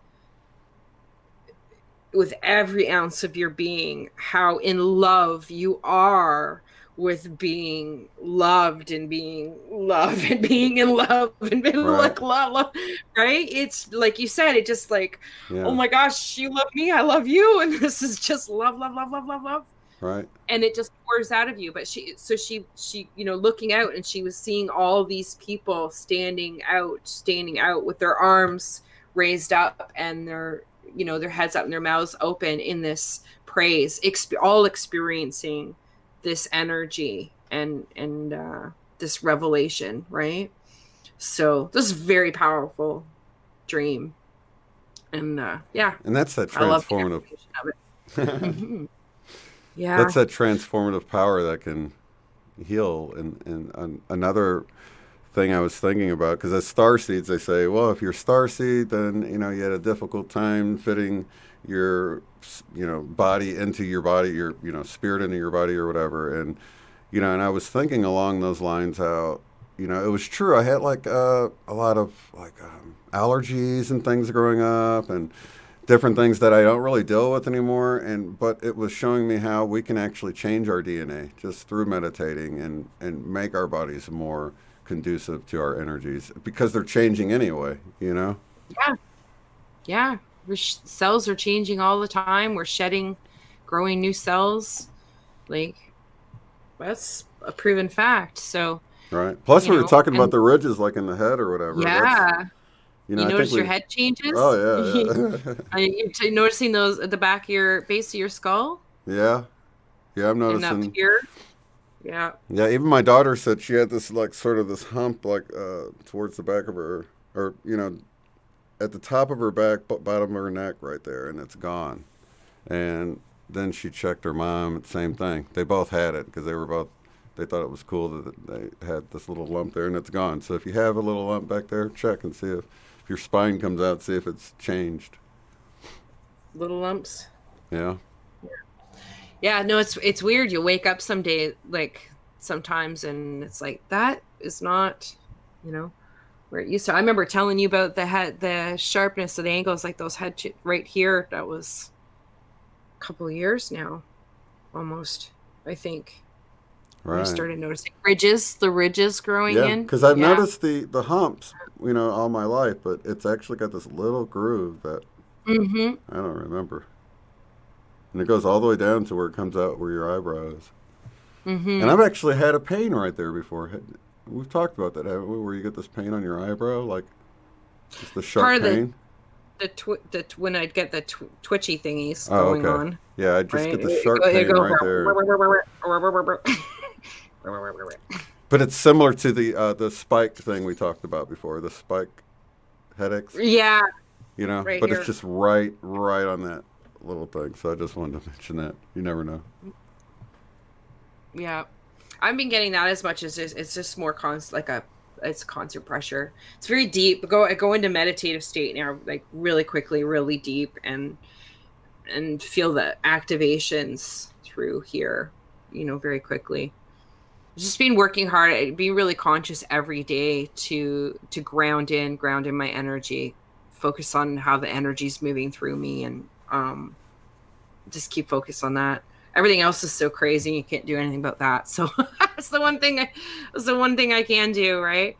S2: with every ounce of your being how in love you are with being loved and being loved and being in love and being
S1: Right.
S2: like love, right? It's like you said, it just like, oh
S1: Yeah.
S2: my gosh, you love me, I love you, and this is just love, love, love, love, love, love,
S1: Right.
S2: and it just pours out of you. But she looking out, and she was seeing all these people standing out with their arms raised up and their heads up and their mouths open in this praise, all experiencing this energy and this revelation, right? So this is a very powerful dream, and yeah,
S1: And that's that
S2: I love the
S1: transformative.
S2: execution of it. Hmm.
S1: That's
S2: Yeah.
S1: that transformative power that can heal. And another thing I was thinking about because as star seeds, they say, well, if you're star seed, then you had a difficult time fitting your body into your body, your spirit into your body or whatever. And I was thinking along those lines how it was true. I had like a lot of like allergies and things growing up and different things that I don't really deal with anymore. And but it was showing me how we can actually change our DNA just through meditating and make our bodies more conducive to our energies because they're changing anyway.
S2: Yeah. Yeah. Cells are changing all the time. We're shedding, growing new cells. Like, that's a proven fact. So,
S1: Right. Plus, we were talking about
S2: and
S1: the ridges like in the head or whatever. That's
S2: yeah,
S1: You know,
S2: You
S1: I think
S2: notice your
S1: we.
S2: head changes?
S1: Oh yeah,
S2: Are you noticing those at the back of your base of your skull
S1: yeah, yeah, yeah. I'm
S2: and up
S1: noticing.
S2: here? Yeah.
S1: Yeah, even my daughter said she had this like sort of this hump like towards the back of her, or at the top of her back, bottom of her neck, right there, and it's gone. And then she checked her mom. Same thing. They both had it because they were both. They thought it was cool that they had this little lump there, and it's gone. So if you have a little lump back there, check and see if your spine comes out. See if it's changed.
S2: Little lumps.
S1: Yeah.
S2: Yeah, no, it's weird. You wake up someday, like sometimes, and it's like that is not, you know, where it used to. I remember telling you about the sharpness of the angles, like those right here. That was a couple of years now, almost. I think when I
S1: Right.
S2: started noticing the ridges growing
S1: Yeah,
S2: in.
S1: because I've
S2: Yeah.
S1: noticed the humps, all my life, but it's actually got this little groove that
S2: Mm-hmm.
S1: I don't remember, and it goes all the way down to where it comes out where your eyebrow is. And
S2: Mm-hmm.
S1: I've actually had a pain right there before. We've talked about that, haven't we? Where you get this pain on your eyebrow, like just the
S2: Part
S1: sharp
S2: of
S1: pain.
S2: when I'd get the twitchy thingies
S1: Oh,
S2: going
S1: okay.
S2: on,
S1: Yeah, I just
S2: right?
S1: get the sharp
S2: It
S1: pain
S2: go
S1: right there. But it's similar to the spike thing we talked about before, the spike headaches,
S2: Yeah, right
S1: But it's
S2: here.
S1: just right on that little thing. So I just wanted to mention that. You never know.
S2: Yeah, I've been getting that as much as it's just more it's constant pressure. It's very deep. I go into meditative state now, like really quickly, really deep, and feel the activations through here, very quickly. Just been working hard, being really conscious every day to ground in my energy, focus on how the energy's moving through me, and just keep focused on that. Everything else is so crazy, you can't do anything about that. So that's the one thing. That's the one thing I can do, right?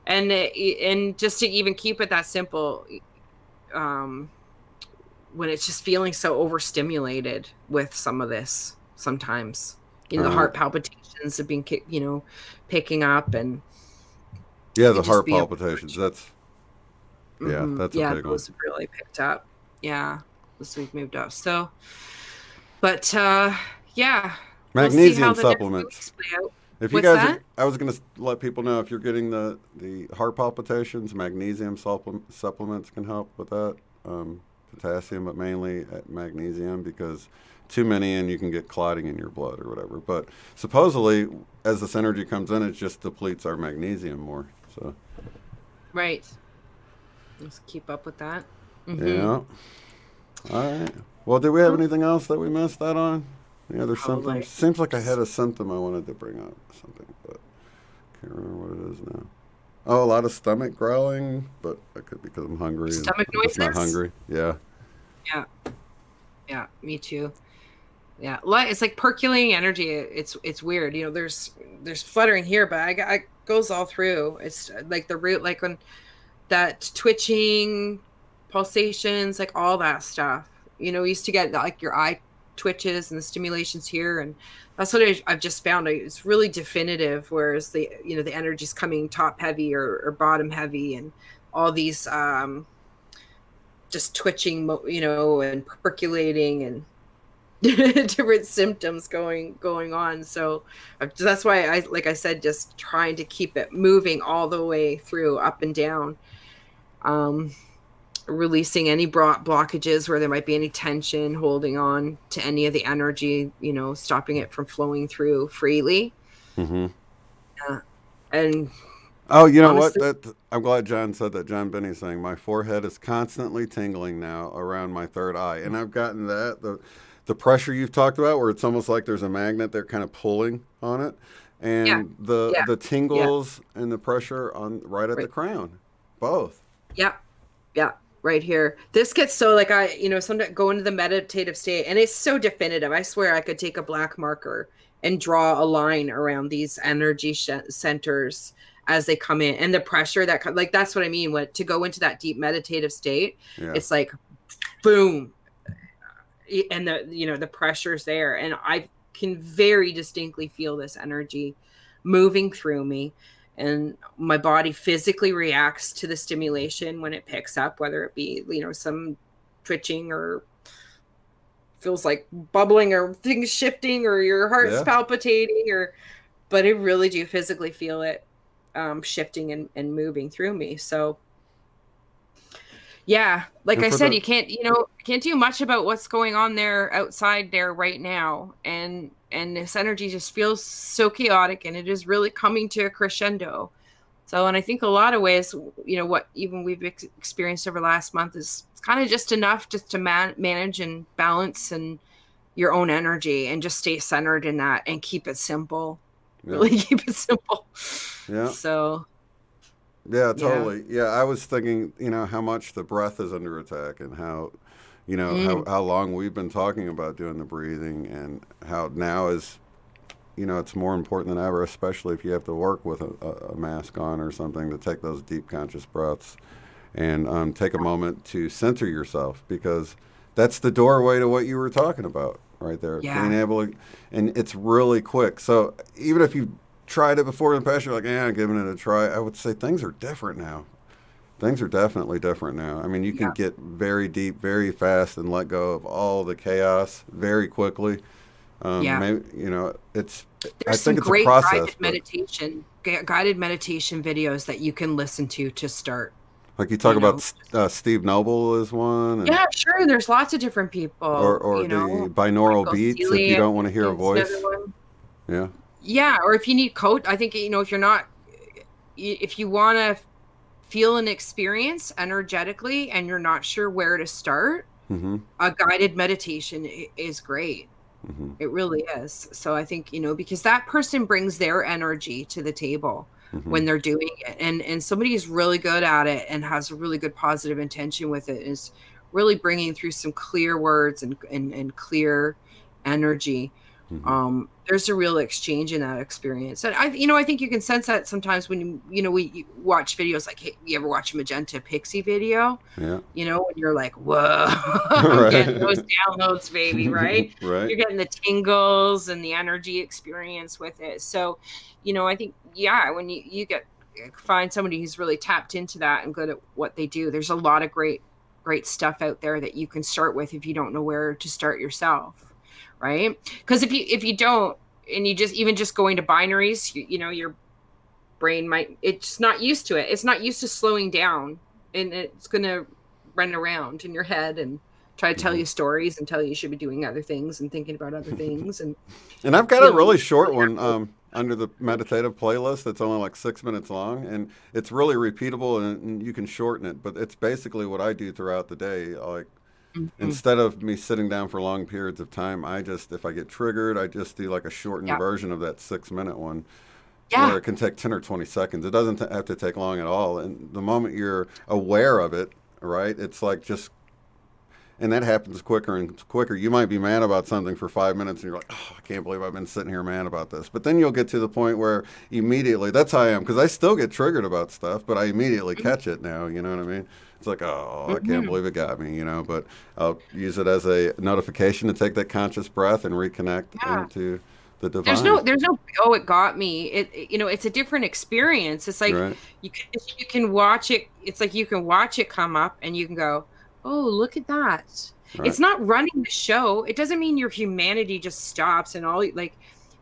S2: And just to even keep it that simple, um, when it's just feeling so overstimulated with some of this, sometimes
S1: All
S2: the
S1: right.
S2: heart palpitations have been, picking up, and
S1: Yeah,
S2: it
S1: the
S2: could just
S1: heart
S2: be a
S1: palpitations. Yeah,
S2: hmm
S1: that's a
S2: yeah,
S1: big one.
S2: those have really picked up. Yeah, this week moved up. So, but yeah, we'll see how
S1: Magnesium
S2: the next few
S1: supplements.
S2: weeks play out.
S1: If you
S2: What's
S1: guys
S2: that?
S1: are, I was going to let people know if you're getting the heart palpitations, magnesium supplements can help with that. Potassium, but mainly magnesium because too many and you can get clotting in your blood or whatever. But supposedly, as this energy comes in, it just depletes our magnesium more. So,
S2: Right. Let's keep up with that. Mm-hmm.
S1: yeah. All right. Well, did we have
S2: Well,
S1: anything else that we missed out on? Any other symptoms?
S2: probably.
S1: Seems like I had
S2: Just
S1: a symptom I wanted to bring up. Something, but can't remember what it is now. Oh, a lot of stomach growling, but that could be because I'm hungry and
S2: stomach
S1: I'm just not
S2: noises.
S1: hungry. Yeah.
S2: Yeah. Yeah. Me too. Yeah. It's like percolating energy. It's weird. There's fluttering here, but I goes all through. It's like the root, like when that twitching, pulsations, like all that stuff. We used to get like your eye twitches and the stimulations here, and that's what I've just found. It's really definitive, whereas the energy's coming top heavy or bottom heavy, and all these just twitching, and percolating, and different symptoms going on. So that's why like I said, just trying to keep it moving all the way through, up and down, um releasing any blockages where there might be any tension, holding on to any of the energy, stopping it from flowing through freely.
S1: Mm-hmm.
S2: Yeah. And
S1: Oh, you know what?
S2: honestly,
S1: That I'm glad John said that. John Benny's saying my forehead is constantly tingling now around my third eye, and I've gotten that the pressure you've talked about, where it's almost like there's a magnet they're kind of pulling on it,
S2: yeah,
S1: and the
S2: yeah,
S1: the
S2: yeah,
S1: tingles and the pressure on right at the
S2: right,
S1: crown, both.
S2: yeah, yeah, right here. This gets so, like, I sometimes go into the meditative state, and it's so definitive. I swear I could take a black marker and draw a line around these energy centers as they come in, and the pressure like, that's what I mean. To go into that deep meditative state,
S1: Yeah.
S2: it's like boom, and the pressure's there, and I can very distinctly feel this energy moving through me. and my body physically reacts to the stimulation when it picks up, whether it be, some twitching or feels like bubbling or things shifting or your heart's
S1: Yeah.
S2: palpitating, but I really do physically feel it shifting and moving through me. So yeah, like
S1: And
S2: I
S1: for
S2: said,
S1: the
S2: you can't do much about what's going on there outside there right now. And this energy just feels so chaotic, and it is really coming to a crescendo. So, and I think a lot of ways, what even we've experienced over the last month is kind of just enough just to manage and balance and your own energy and just stay centered in that and keep it simple.
S1: yeah.
S2: Really keep it simple.
S1: Yeah.
S2: So,
S1: Yeah,
S2: yeah.
S1: totally. Yeah, I was thinking, how much the breath is under attack, and how,
S2: Mm,
S1: how long we've been talking about doing the breathing, and how now is, it's more important than ever, especially if you have to work with a mask on or something, to take those deep conscious breaths and take a moment to center yourself, because that's the doorway to what you were talking about right there. Being
S2: yeah.
S1: able to, and it's really quick. So even if you tried it before in the past, you're like, yeah, I'm giving it a try. I would say things are different now. Things are definitely different now. I mean, you can
S2: Yeah.
S1: get very deep, very fast, and let go of all the chaos very quickly.
S2: Yeah.
S1: Maybe it's. I
S2: There's some
S1: think it's a
S2: great
S1: process, but
S2: guided meditation videos that you can listen to start,
S1: like you talk
S2: you
S1: about,
S2: know.
S1: Steve Noble is one, and
S2: Yeah, sure. There's lots of different people,
S1: or the binaural
S2: Michael
S1: beats if you
S2: Seeley, I
S1: don't want to
S2: think,
S1: hear a
S2: is another
S1: voice.
S2: one.
S1: Yeah.
S2: Yeah, or if you need coach, I think, if you're not, if you want to feel an experience energetically and you're not sure where to start,
S1: Mm-hmm.
S2: a guided meditation is great.
S1: Mm-hmm.
S2: It really is. So I think, because that person brings their energy to the table
S1: Mm-hmm.
S2: when they're doing it. And somebody who's really good at it and has a really good positive intention with it is really bringing through some clear words and clear energy.
S1: Mm-hmm.
S2: There's a real exchange in that experience. And I think you can sense that sometimes when we watch videos like, hey, you ever watch a Magenta Pixie video?
S1: Yeah.
S2: When you're like, whoa, I'm getting those
S1: Right.
S2: downloads, baby, right?
S1: Right.
S2: You're getting the tingles and the energy experience with it. So, I think, yeah, when you find somebody who's really tapped into that and good at what they do, there's a lot of great stuff out there that you can start with if you don't know where to start yourself, right? Because if you don't, and you just going to binaries, your brain it's not used to it. It's not used to slowing down, and it's going to run around in your head and try to tell
S1: Mm-hmm.
S2: you stories and tell you should be doing other things and thinking about other things and
S1: And I've got a
S2: feeling
S1: really short
S2: really
S1: one
S2: happy.
S1: under the meditative playlist that's only like 6 minutes long, and it's really repeatable, and you can shorten it. But it's basically what I do throughout the day. Like,
S2: Mhm.
S1: instead of me sitting down for long periods of time, if I get triggered, I just do like a shortened
S2: Yeah.
S1: version of that 6 minute one, where
S2: Yeah.
S1: it can take 10 or 20 seconds. It doesn't have to take long at all. And the moment you're aware of it, right, it's like just, and that happens quicker and quicker. You might be mad about something for 5 minutes, and you're like, oh, I can't believe I've been sitting here mad about this. But then you'll get to the point where immediately, that's how I am, because I still get triggered about stuff, but I immediately catch it now. You know what I mean? It's like, oh, I can't
S2: Mhm.
S1: believe it got me, but I'll use it as a notification to take that conscious breath and reconnect
S2: Yeah.
S1: into the
S2: There's
S1: divine.
S2: no there's no oh, it got me. It's a different experience. It's like
S1: Right?
S2: you can watch it. It's like you can watch it come up and you can go, "Oh, look at that."
S1: Right?
S2: It's not running the show. It doesn't mean your humanity just stops and all, like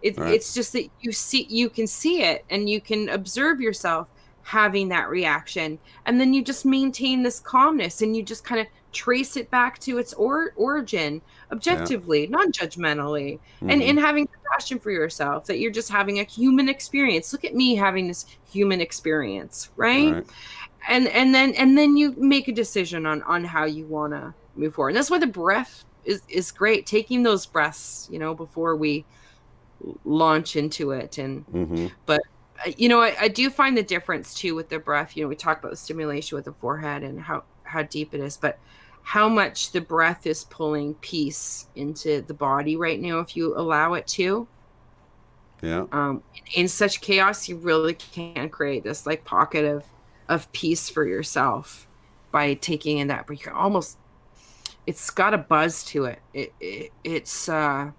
S2: it's
S1: Right?
S2: it's just that you can see it and you can observe yourself having that reaction, and then you just maintain this calmness and you just kind of trace it back to its origin
S1: Yeah.
S2: objectively, non-judgmentally, and
S1: Mm-hmm.
S2: and having compassion for yourself that you're just having a human experience. Look at me having this human experience, right?
S1: Right?
S2: And then you make a decision on how you want to move forward. And that's why the breath is great. Taking those breaths, before we launch into it. And
S1: Mm-hmm.
S2: but I do find the difference too with the breath. We talk about the stimulation with the forehead and how deep it is, but how much the breath is pulling peace into the body right now if you allow it to.
S1: Yeah.
S2: In such chaos, you really can create this like pocket of peace for yourself by taking in that. But you're almost, it's got a buzz to it. It's I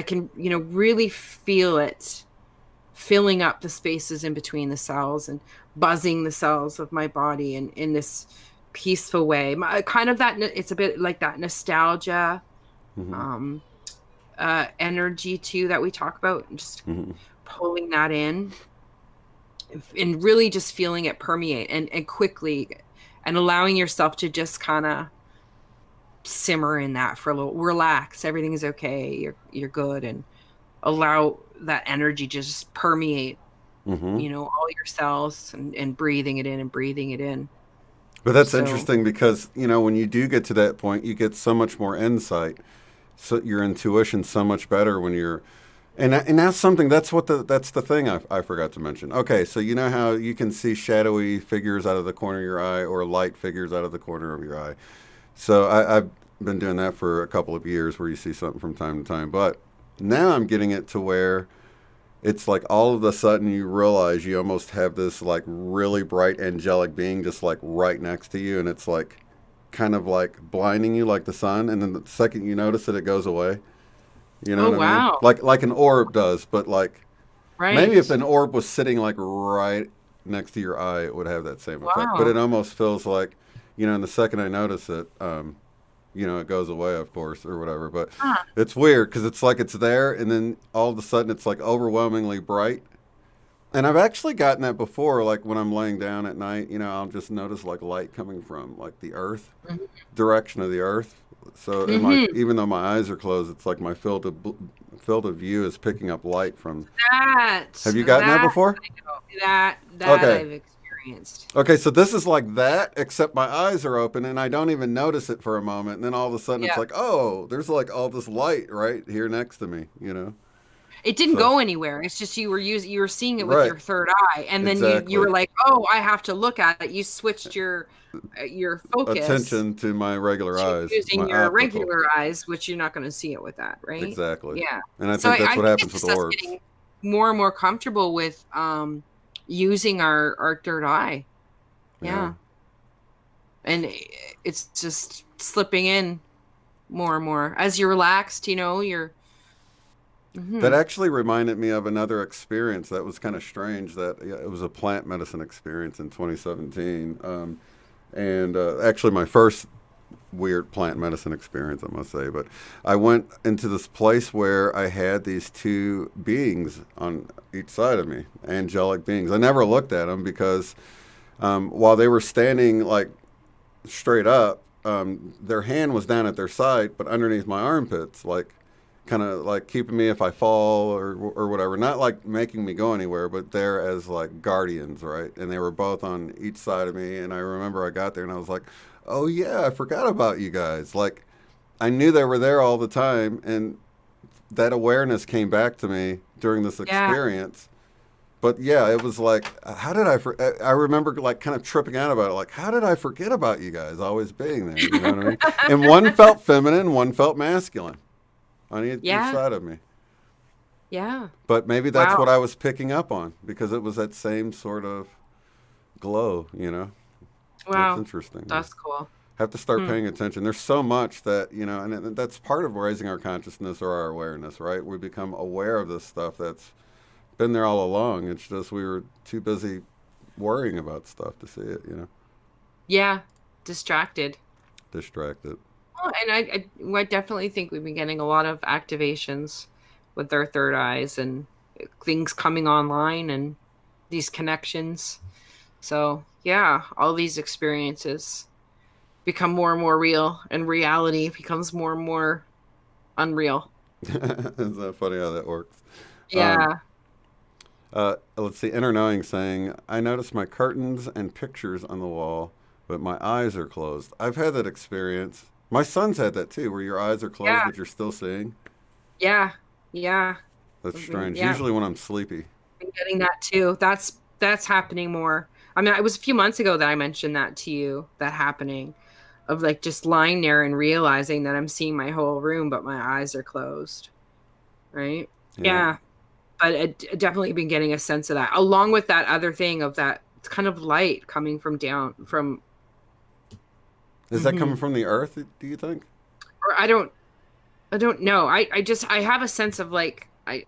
S2: can really feel it filling up the spaces in between the cells and buzzing the cells of my body in this peaceful way. Kind of that, it's a bit like that nostalgia
S1: Mm-hmm.
S2: energy too that we talk about, and just
S1: Mm-hmm.
S2: pulling that in and really just feeling it permeate and quickly, and allowing yourself to just kind of simmer in that for a little, relax, everything is okay, you're good, and allow that energy to just permeate,
S1: Mm-hmm.
S2: all your cells, and breathing it in and breathing it in.
S1: But that's
S2: So,
S1: interesting because, when you do get to that point, you get so much more insight. So your intuition's so much better when you're, and that's something, that's the thing I forgot to mention. Okay, so you know how you can see shadowy figures out of the corner of your eye or light figures out of the corner of your eye. So I've been doing that for a couple of years where you see something from time to time. But now I'm getting it to where it's like all of a sudden you realize you almost have this like really bright angelic being just like right next to you, and it's like kind of like blinding you like the sun, and then the second you notice it, it goes away. You know
S2: oh
S1: what I mean?
S2: wow,
S1: Like an orb does, but like maybe if
S2: right,
S1: an orb was sitting like right next to your eye, it would have that same effect. But
S2: wow,
S1: it almost feels like, in the second I notice it, it goes away, of course, or whatever. But
S2: huh.
S1: it's weird because it's like it's there, and then all of a sudden it's like overwhelmingly bright. And I've actually gotten that before, like when I'm laying down at night, I'll just notice like light coming from like the earth, direction of the earth. So
S2: Mm-hmm.
S1: even though my eyes are closed, it's like my field of view is picking up light from. Have you gotten that
S2: That
S1: before?
S2: I know. That
S1: Okay.
S2: I've experienced.
S1: Okay, so this is like that, except my eyes are open and I don't even notice it for a moment. And then all of a sudden it's
S2: Yeah.
S1: like, oh, there's like all this light right here next to me.
S2: It didn't
S1: So,
S2: go anywhere. It's just you were seeing it with
S1: right,
S2: your third eye, and then you
S1: exactly.
S2: were like, "Oh, I have to look at it." You switched your focus
S1: Attention to my regular
S2: to
S1: eyes,
S2: using
S1: my
S2: your
S1: optical.
S2: regular eyes, which you're not going to see it with that, right?
S1: Exactly.
S2: Yeah.
S1: And I
S2: So
S1: think that's
S2: I
S1: what
S2: think
S1: happens
S2: it's
S1: with
S2: just us
S1: orbs.
S2: getting more and more comfortable with using our third eye.
S1: Yeah.
S2: Yeah. And it's just slipping in more and more as you're relaxed, you're
S1: That
S2: mhm.
S1: actually reminded me of another experience that was kind of strange. That yeah, it was a plant medicine experience in 2017, and actually my first weird plant medicine experience, I must say. But I went into this place where I had these two beings on each side of me, angelic beings. I never looked at them because while they were standing like straight up, their hand was down at their side, but underneath my armpits, like kind of like keeping me if I fall or whatever. Not like making me go anywhere, but there as like guardians, right? And they were both on each side of me. And I remember I got there and I was like, oh yeah, I forgot about you guys. Like I knew they were there all the time, and that awareness came back to me during this
S2: Yeah.
S1: experience. But yeah, it was like, how did I remember like kind of tripping out about it. Like, how did I forget about you guys always being there? You know what I mean? And one felt feminine, one felt masculine on each
S2: Yeah.
S1: side of me.
S2: Yeah.
S1: But maybe that's
S2: Wow.
S1: what I was picking up on because it was that same sort of glow. That's
S2: Wow.
S1: interesting. Yeah.
S2: That's cool.
S1: Have to start
S2: Hmm.
S1: paying attention. There's so much that, and that's part of raising our consciousness or our awareness, right? We become aware of this stuff that's been there all along. It's just we were too busy worrying about stuff to see it.
S2: Yeah. Distracted.
S1: Distracted.
S2: Oh, and I definitely think we've been getting a lot of activations with our third eyes and things coming online and these connections. So, yeah, all these experiences become more and more real, and reality becomes more and more unreal.
S1: Isn't that funny how that works? Um,
S2: Yeah.
S1: let's see. Inner knowing saying, I notice my curtains and pictures on the wall, but my eyes are closed. I've had that experience. My son's had that too, where your eyes are closed,
S2: Yeah.
S1: but you're still seeing.
S2: Yeah. Yeah.
S1: That's strange.
S2: Yeah.
S1: Usually when I'm sleepy.
S2: Been getting that too. That's happening more. I mean, it was a few months ago that I mentioned that to you, that happening of like just lying there and realizing that I'm seeing my whole room, but my eyes are closed. Right?
S1: Yeah.
S2: Yeah. But definitely been getting a sense of that, along with that other thing of that kind of light coming from down from.
S1: Is that coming
S2: Mhm.
S1: from the earth, do you think?
S2: Or I don't know. I just I have a sense of like I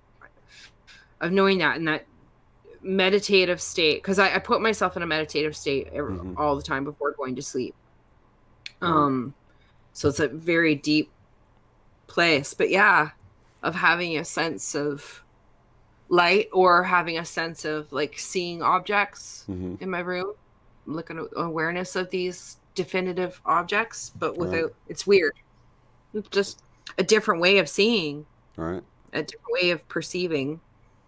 S2: of knowing that, and that meditative state, because I put myself in a meditative state all the time before going to sleep. So it's a very deep place. But yeah, of having a sense of light, or having a sense of like seeing objects in my room, looking at awareness of these definitive objects, but without, it's weird. It's just a different way of seeing,
S1: Right.
S2: a different way of perceiving.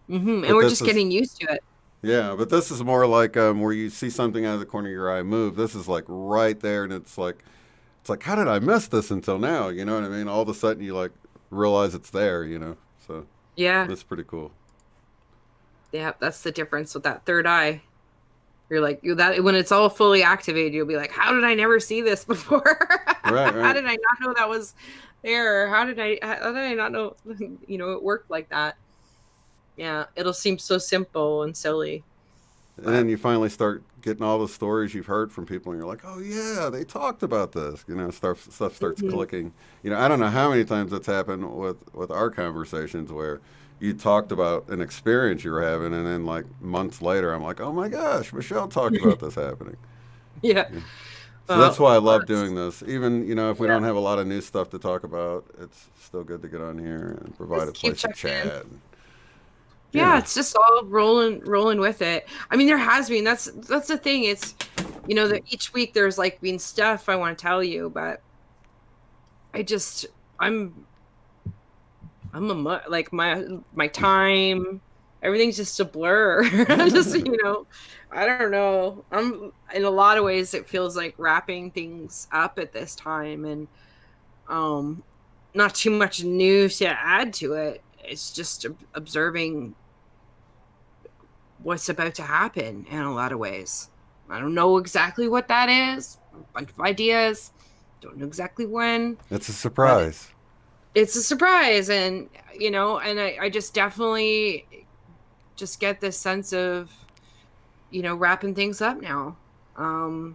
S2: And we're just getting used to it.
S1: Yeah, but this is more like where you see something out of the corner of your eye move. This is like right there, and it's like, how did I miss this until now? You know what I mean? All of a sudden, you like realize it's there. You know, so
S2: Yeah,
S1: that's pretty cool.
S2: yeah, that's the difference with that third eye. You're like, that when it's all fully activated, you'll be like, how did I never see this before?
S1: Right.
S2: How did I not know that was there? How did I not know, it worked like that? Yeah, it'll seem so simple and silly.
S1: And then you finally start getting all the stories you've heard from people, and you're like, oh yeah, they talked about this. You know, stuff starts clicking. You know, I don't know how many times that's happened with our conversations where you talked about an experience you were having, and then like months later, I'm like, oh my gosh, Michelle talked about this happening.
S2: Yeah.
S1: So that's why I love doing this. Even, if we don't have a lot of new stuff to talk about, it's still good to get on here and provide a place to chat.
S2: Yeah, it's just all rolling with it. I mean, there has been, that's the thing. It's, that each week there's like been stuff I want to tell you, but like my time, everything's just a blur. I'm just, I don't know. I'm, in a lot of ways, it feels like wrapping things up at this time, and not too much news to add to it. It's just observing what's about to happen in a lot of ways. I don't know exactly what that is. A bunch of ideas. Don't know exactly when.
S1: It's a surprise.
S2: It's a surprise. And, and I just definitely just get this sense of, wrapping things up now. I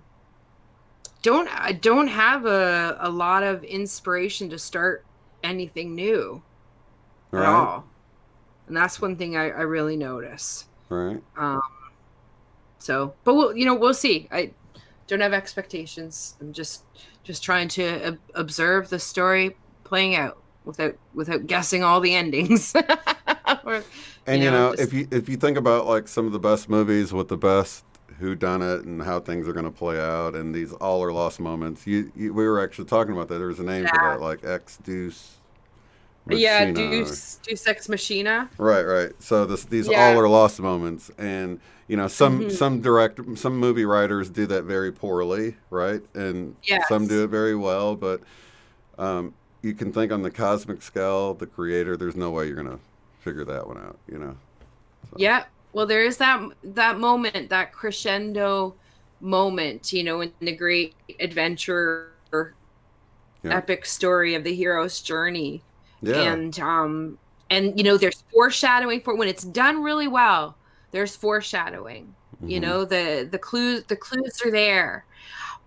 S2: don't have a lot of inspiration to start anything new at all. And that's one thing I really notice.
S1: Right.
S2: So, but we'll see. I don't have expectations. I'm just trying to observe the story playing out without guessing all the endings.
S1: If you think about like some of the best movies with the best whodunit and how things are going to play out, and these all or lost moments, we were actually talking about that. There's a name for that, like Ex Deuce. Machina.
S2: Yeah, Deus Ex Machina.
S1: Right. So these all or lost moments, and some movie writers do that very poorly, right? And some do it very well, but you can think on the cosmic scale, the creator, there's no way you're gonna figure that one out, So.
S2: Yeah. Well, there is that moment, that crescendo moment, in the great adventure epic story of the hero's journey.
S1: Yeah.
S2: And there's foreshadowing for when it's done really well. There's foreshadowing. The clues are there,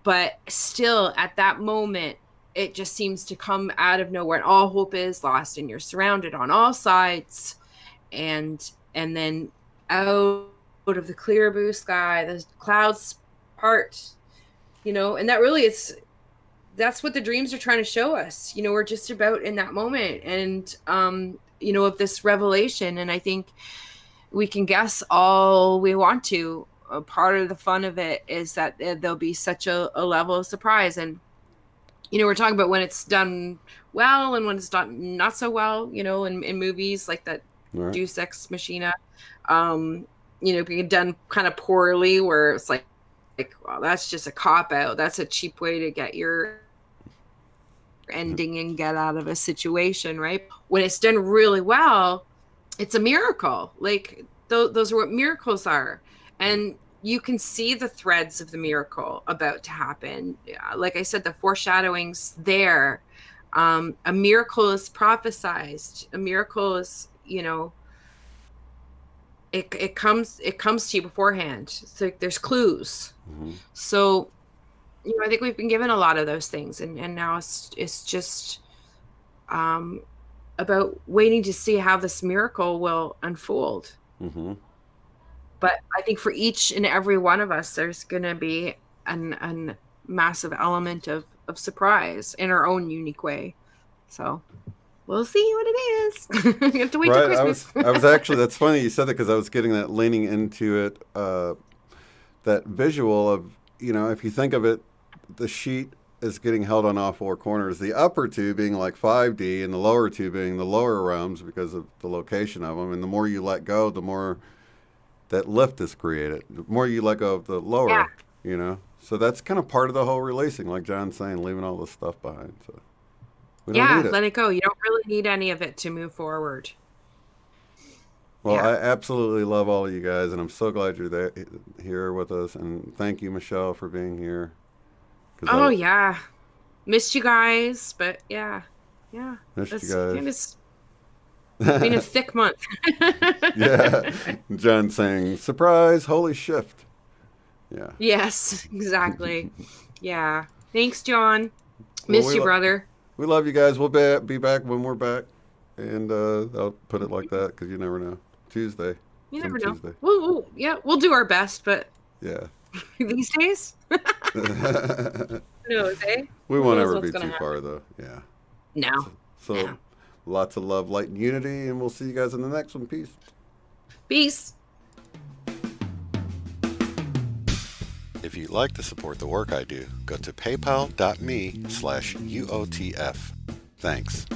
S2: but still at that moment, it just seems to come out of nowhere, and all hope is lost, and you're surrounded on all sides, and then out of the clear blue sky, the clouds part, and that really that's what the dreams are trying to show us. We're just about in that moment, and of this revelation. And I think we can guess all we want to. A part of the fun of it is that there'll be such a level of surprise. And we're talking about when it's done well and when it's done not so well. In movies like that, Deus Ex Machina, being done kind of poorly, where it's like, well, that's just a cop out. That's a cheap way to get your ending and get out of a situation, right? When it's done really well, it's a miracle. Like those are what miracles are, and you can see the threads of the miracle about to happen. Like I said, the foreshadowing's there. A miracle is prophesized. A miracle is, it comes to you beforehand. So there's clues. So I think we've been given a lot of those things, and now it's just about waiting to see how this miracle will unfold. But I think for each and every one of us, there's going to be an massive element of surprise in our own unique way. So we'll see what it is. You have to wait till
S1: Right.
S2: Christmas.
S1: I was actually, that's funny you said that because I was getting that leaning into it, that visual of, you know, if you think of it, the sheet is getting held on all four corners. The upper two being like 5D and the lower two being the lower realms because of the location of them. And the more you let go, the more that lift is created. The more you let go of the lower,
S2: Yeah.
S1: you know. So that's kind of part of the whole releasing, like John's saying, leaving all this stuff behind. So we don't
S2: Yeah,
S1: need it.
S2: let it go. You don't really need any of it to move forward.
S1: Well,
S2: Yeah.
S1: I absolutely love all of you guys, and I'm so glad you're there here with us. And thank you, Michelle, for being here. 'Cause
S2: Oh yeah. Missed you guys, but yeah. Yeah.
S1: missed you
S2: It's kind
S1: guys.
S2: of been a thick month.
S1: Yeah, John saying, "Surprise! Holy shift!" Yeah.
S2: Yes, exactly. Yeah. Thanks, John.
S1: Well,
S2: Miss you, brother.
S1: we love you guys. We'll be back when we're back, and I'll put it like that because you never know. Tuesday.
S2: You
S1: Some
S2: never know.
S1: Tuesday.
S2: We'll do our best, but
S1: Yeah.
S2: these days, who knows, eh?
S1: We
S2: Who
S1: won't
S2: knows
S1: ever
S2: what's
S1: be
S2: gonna
S1: too
S2: happen?
S1: far though. Yeah.
S2: No.
S1: So
S2: No.
S1: lots of love, light, and unity, and we'll see you guys in the next one. Peace.
S2: Peace.
S1: If you'd like to support the work I do, go to paypal.me/UOTF. Thanks.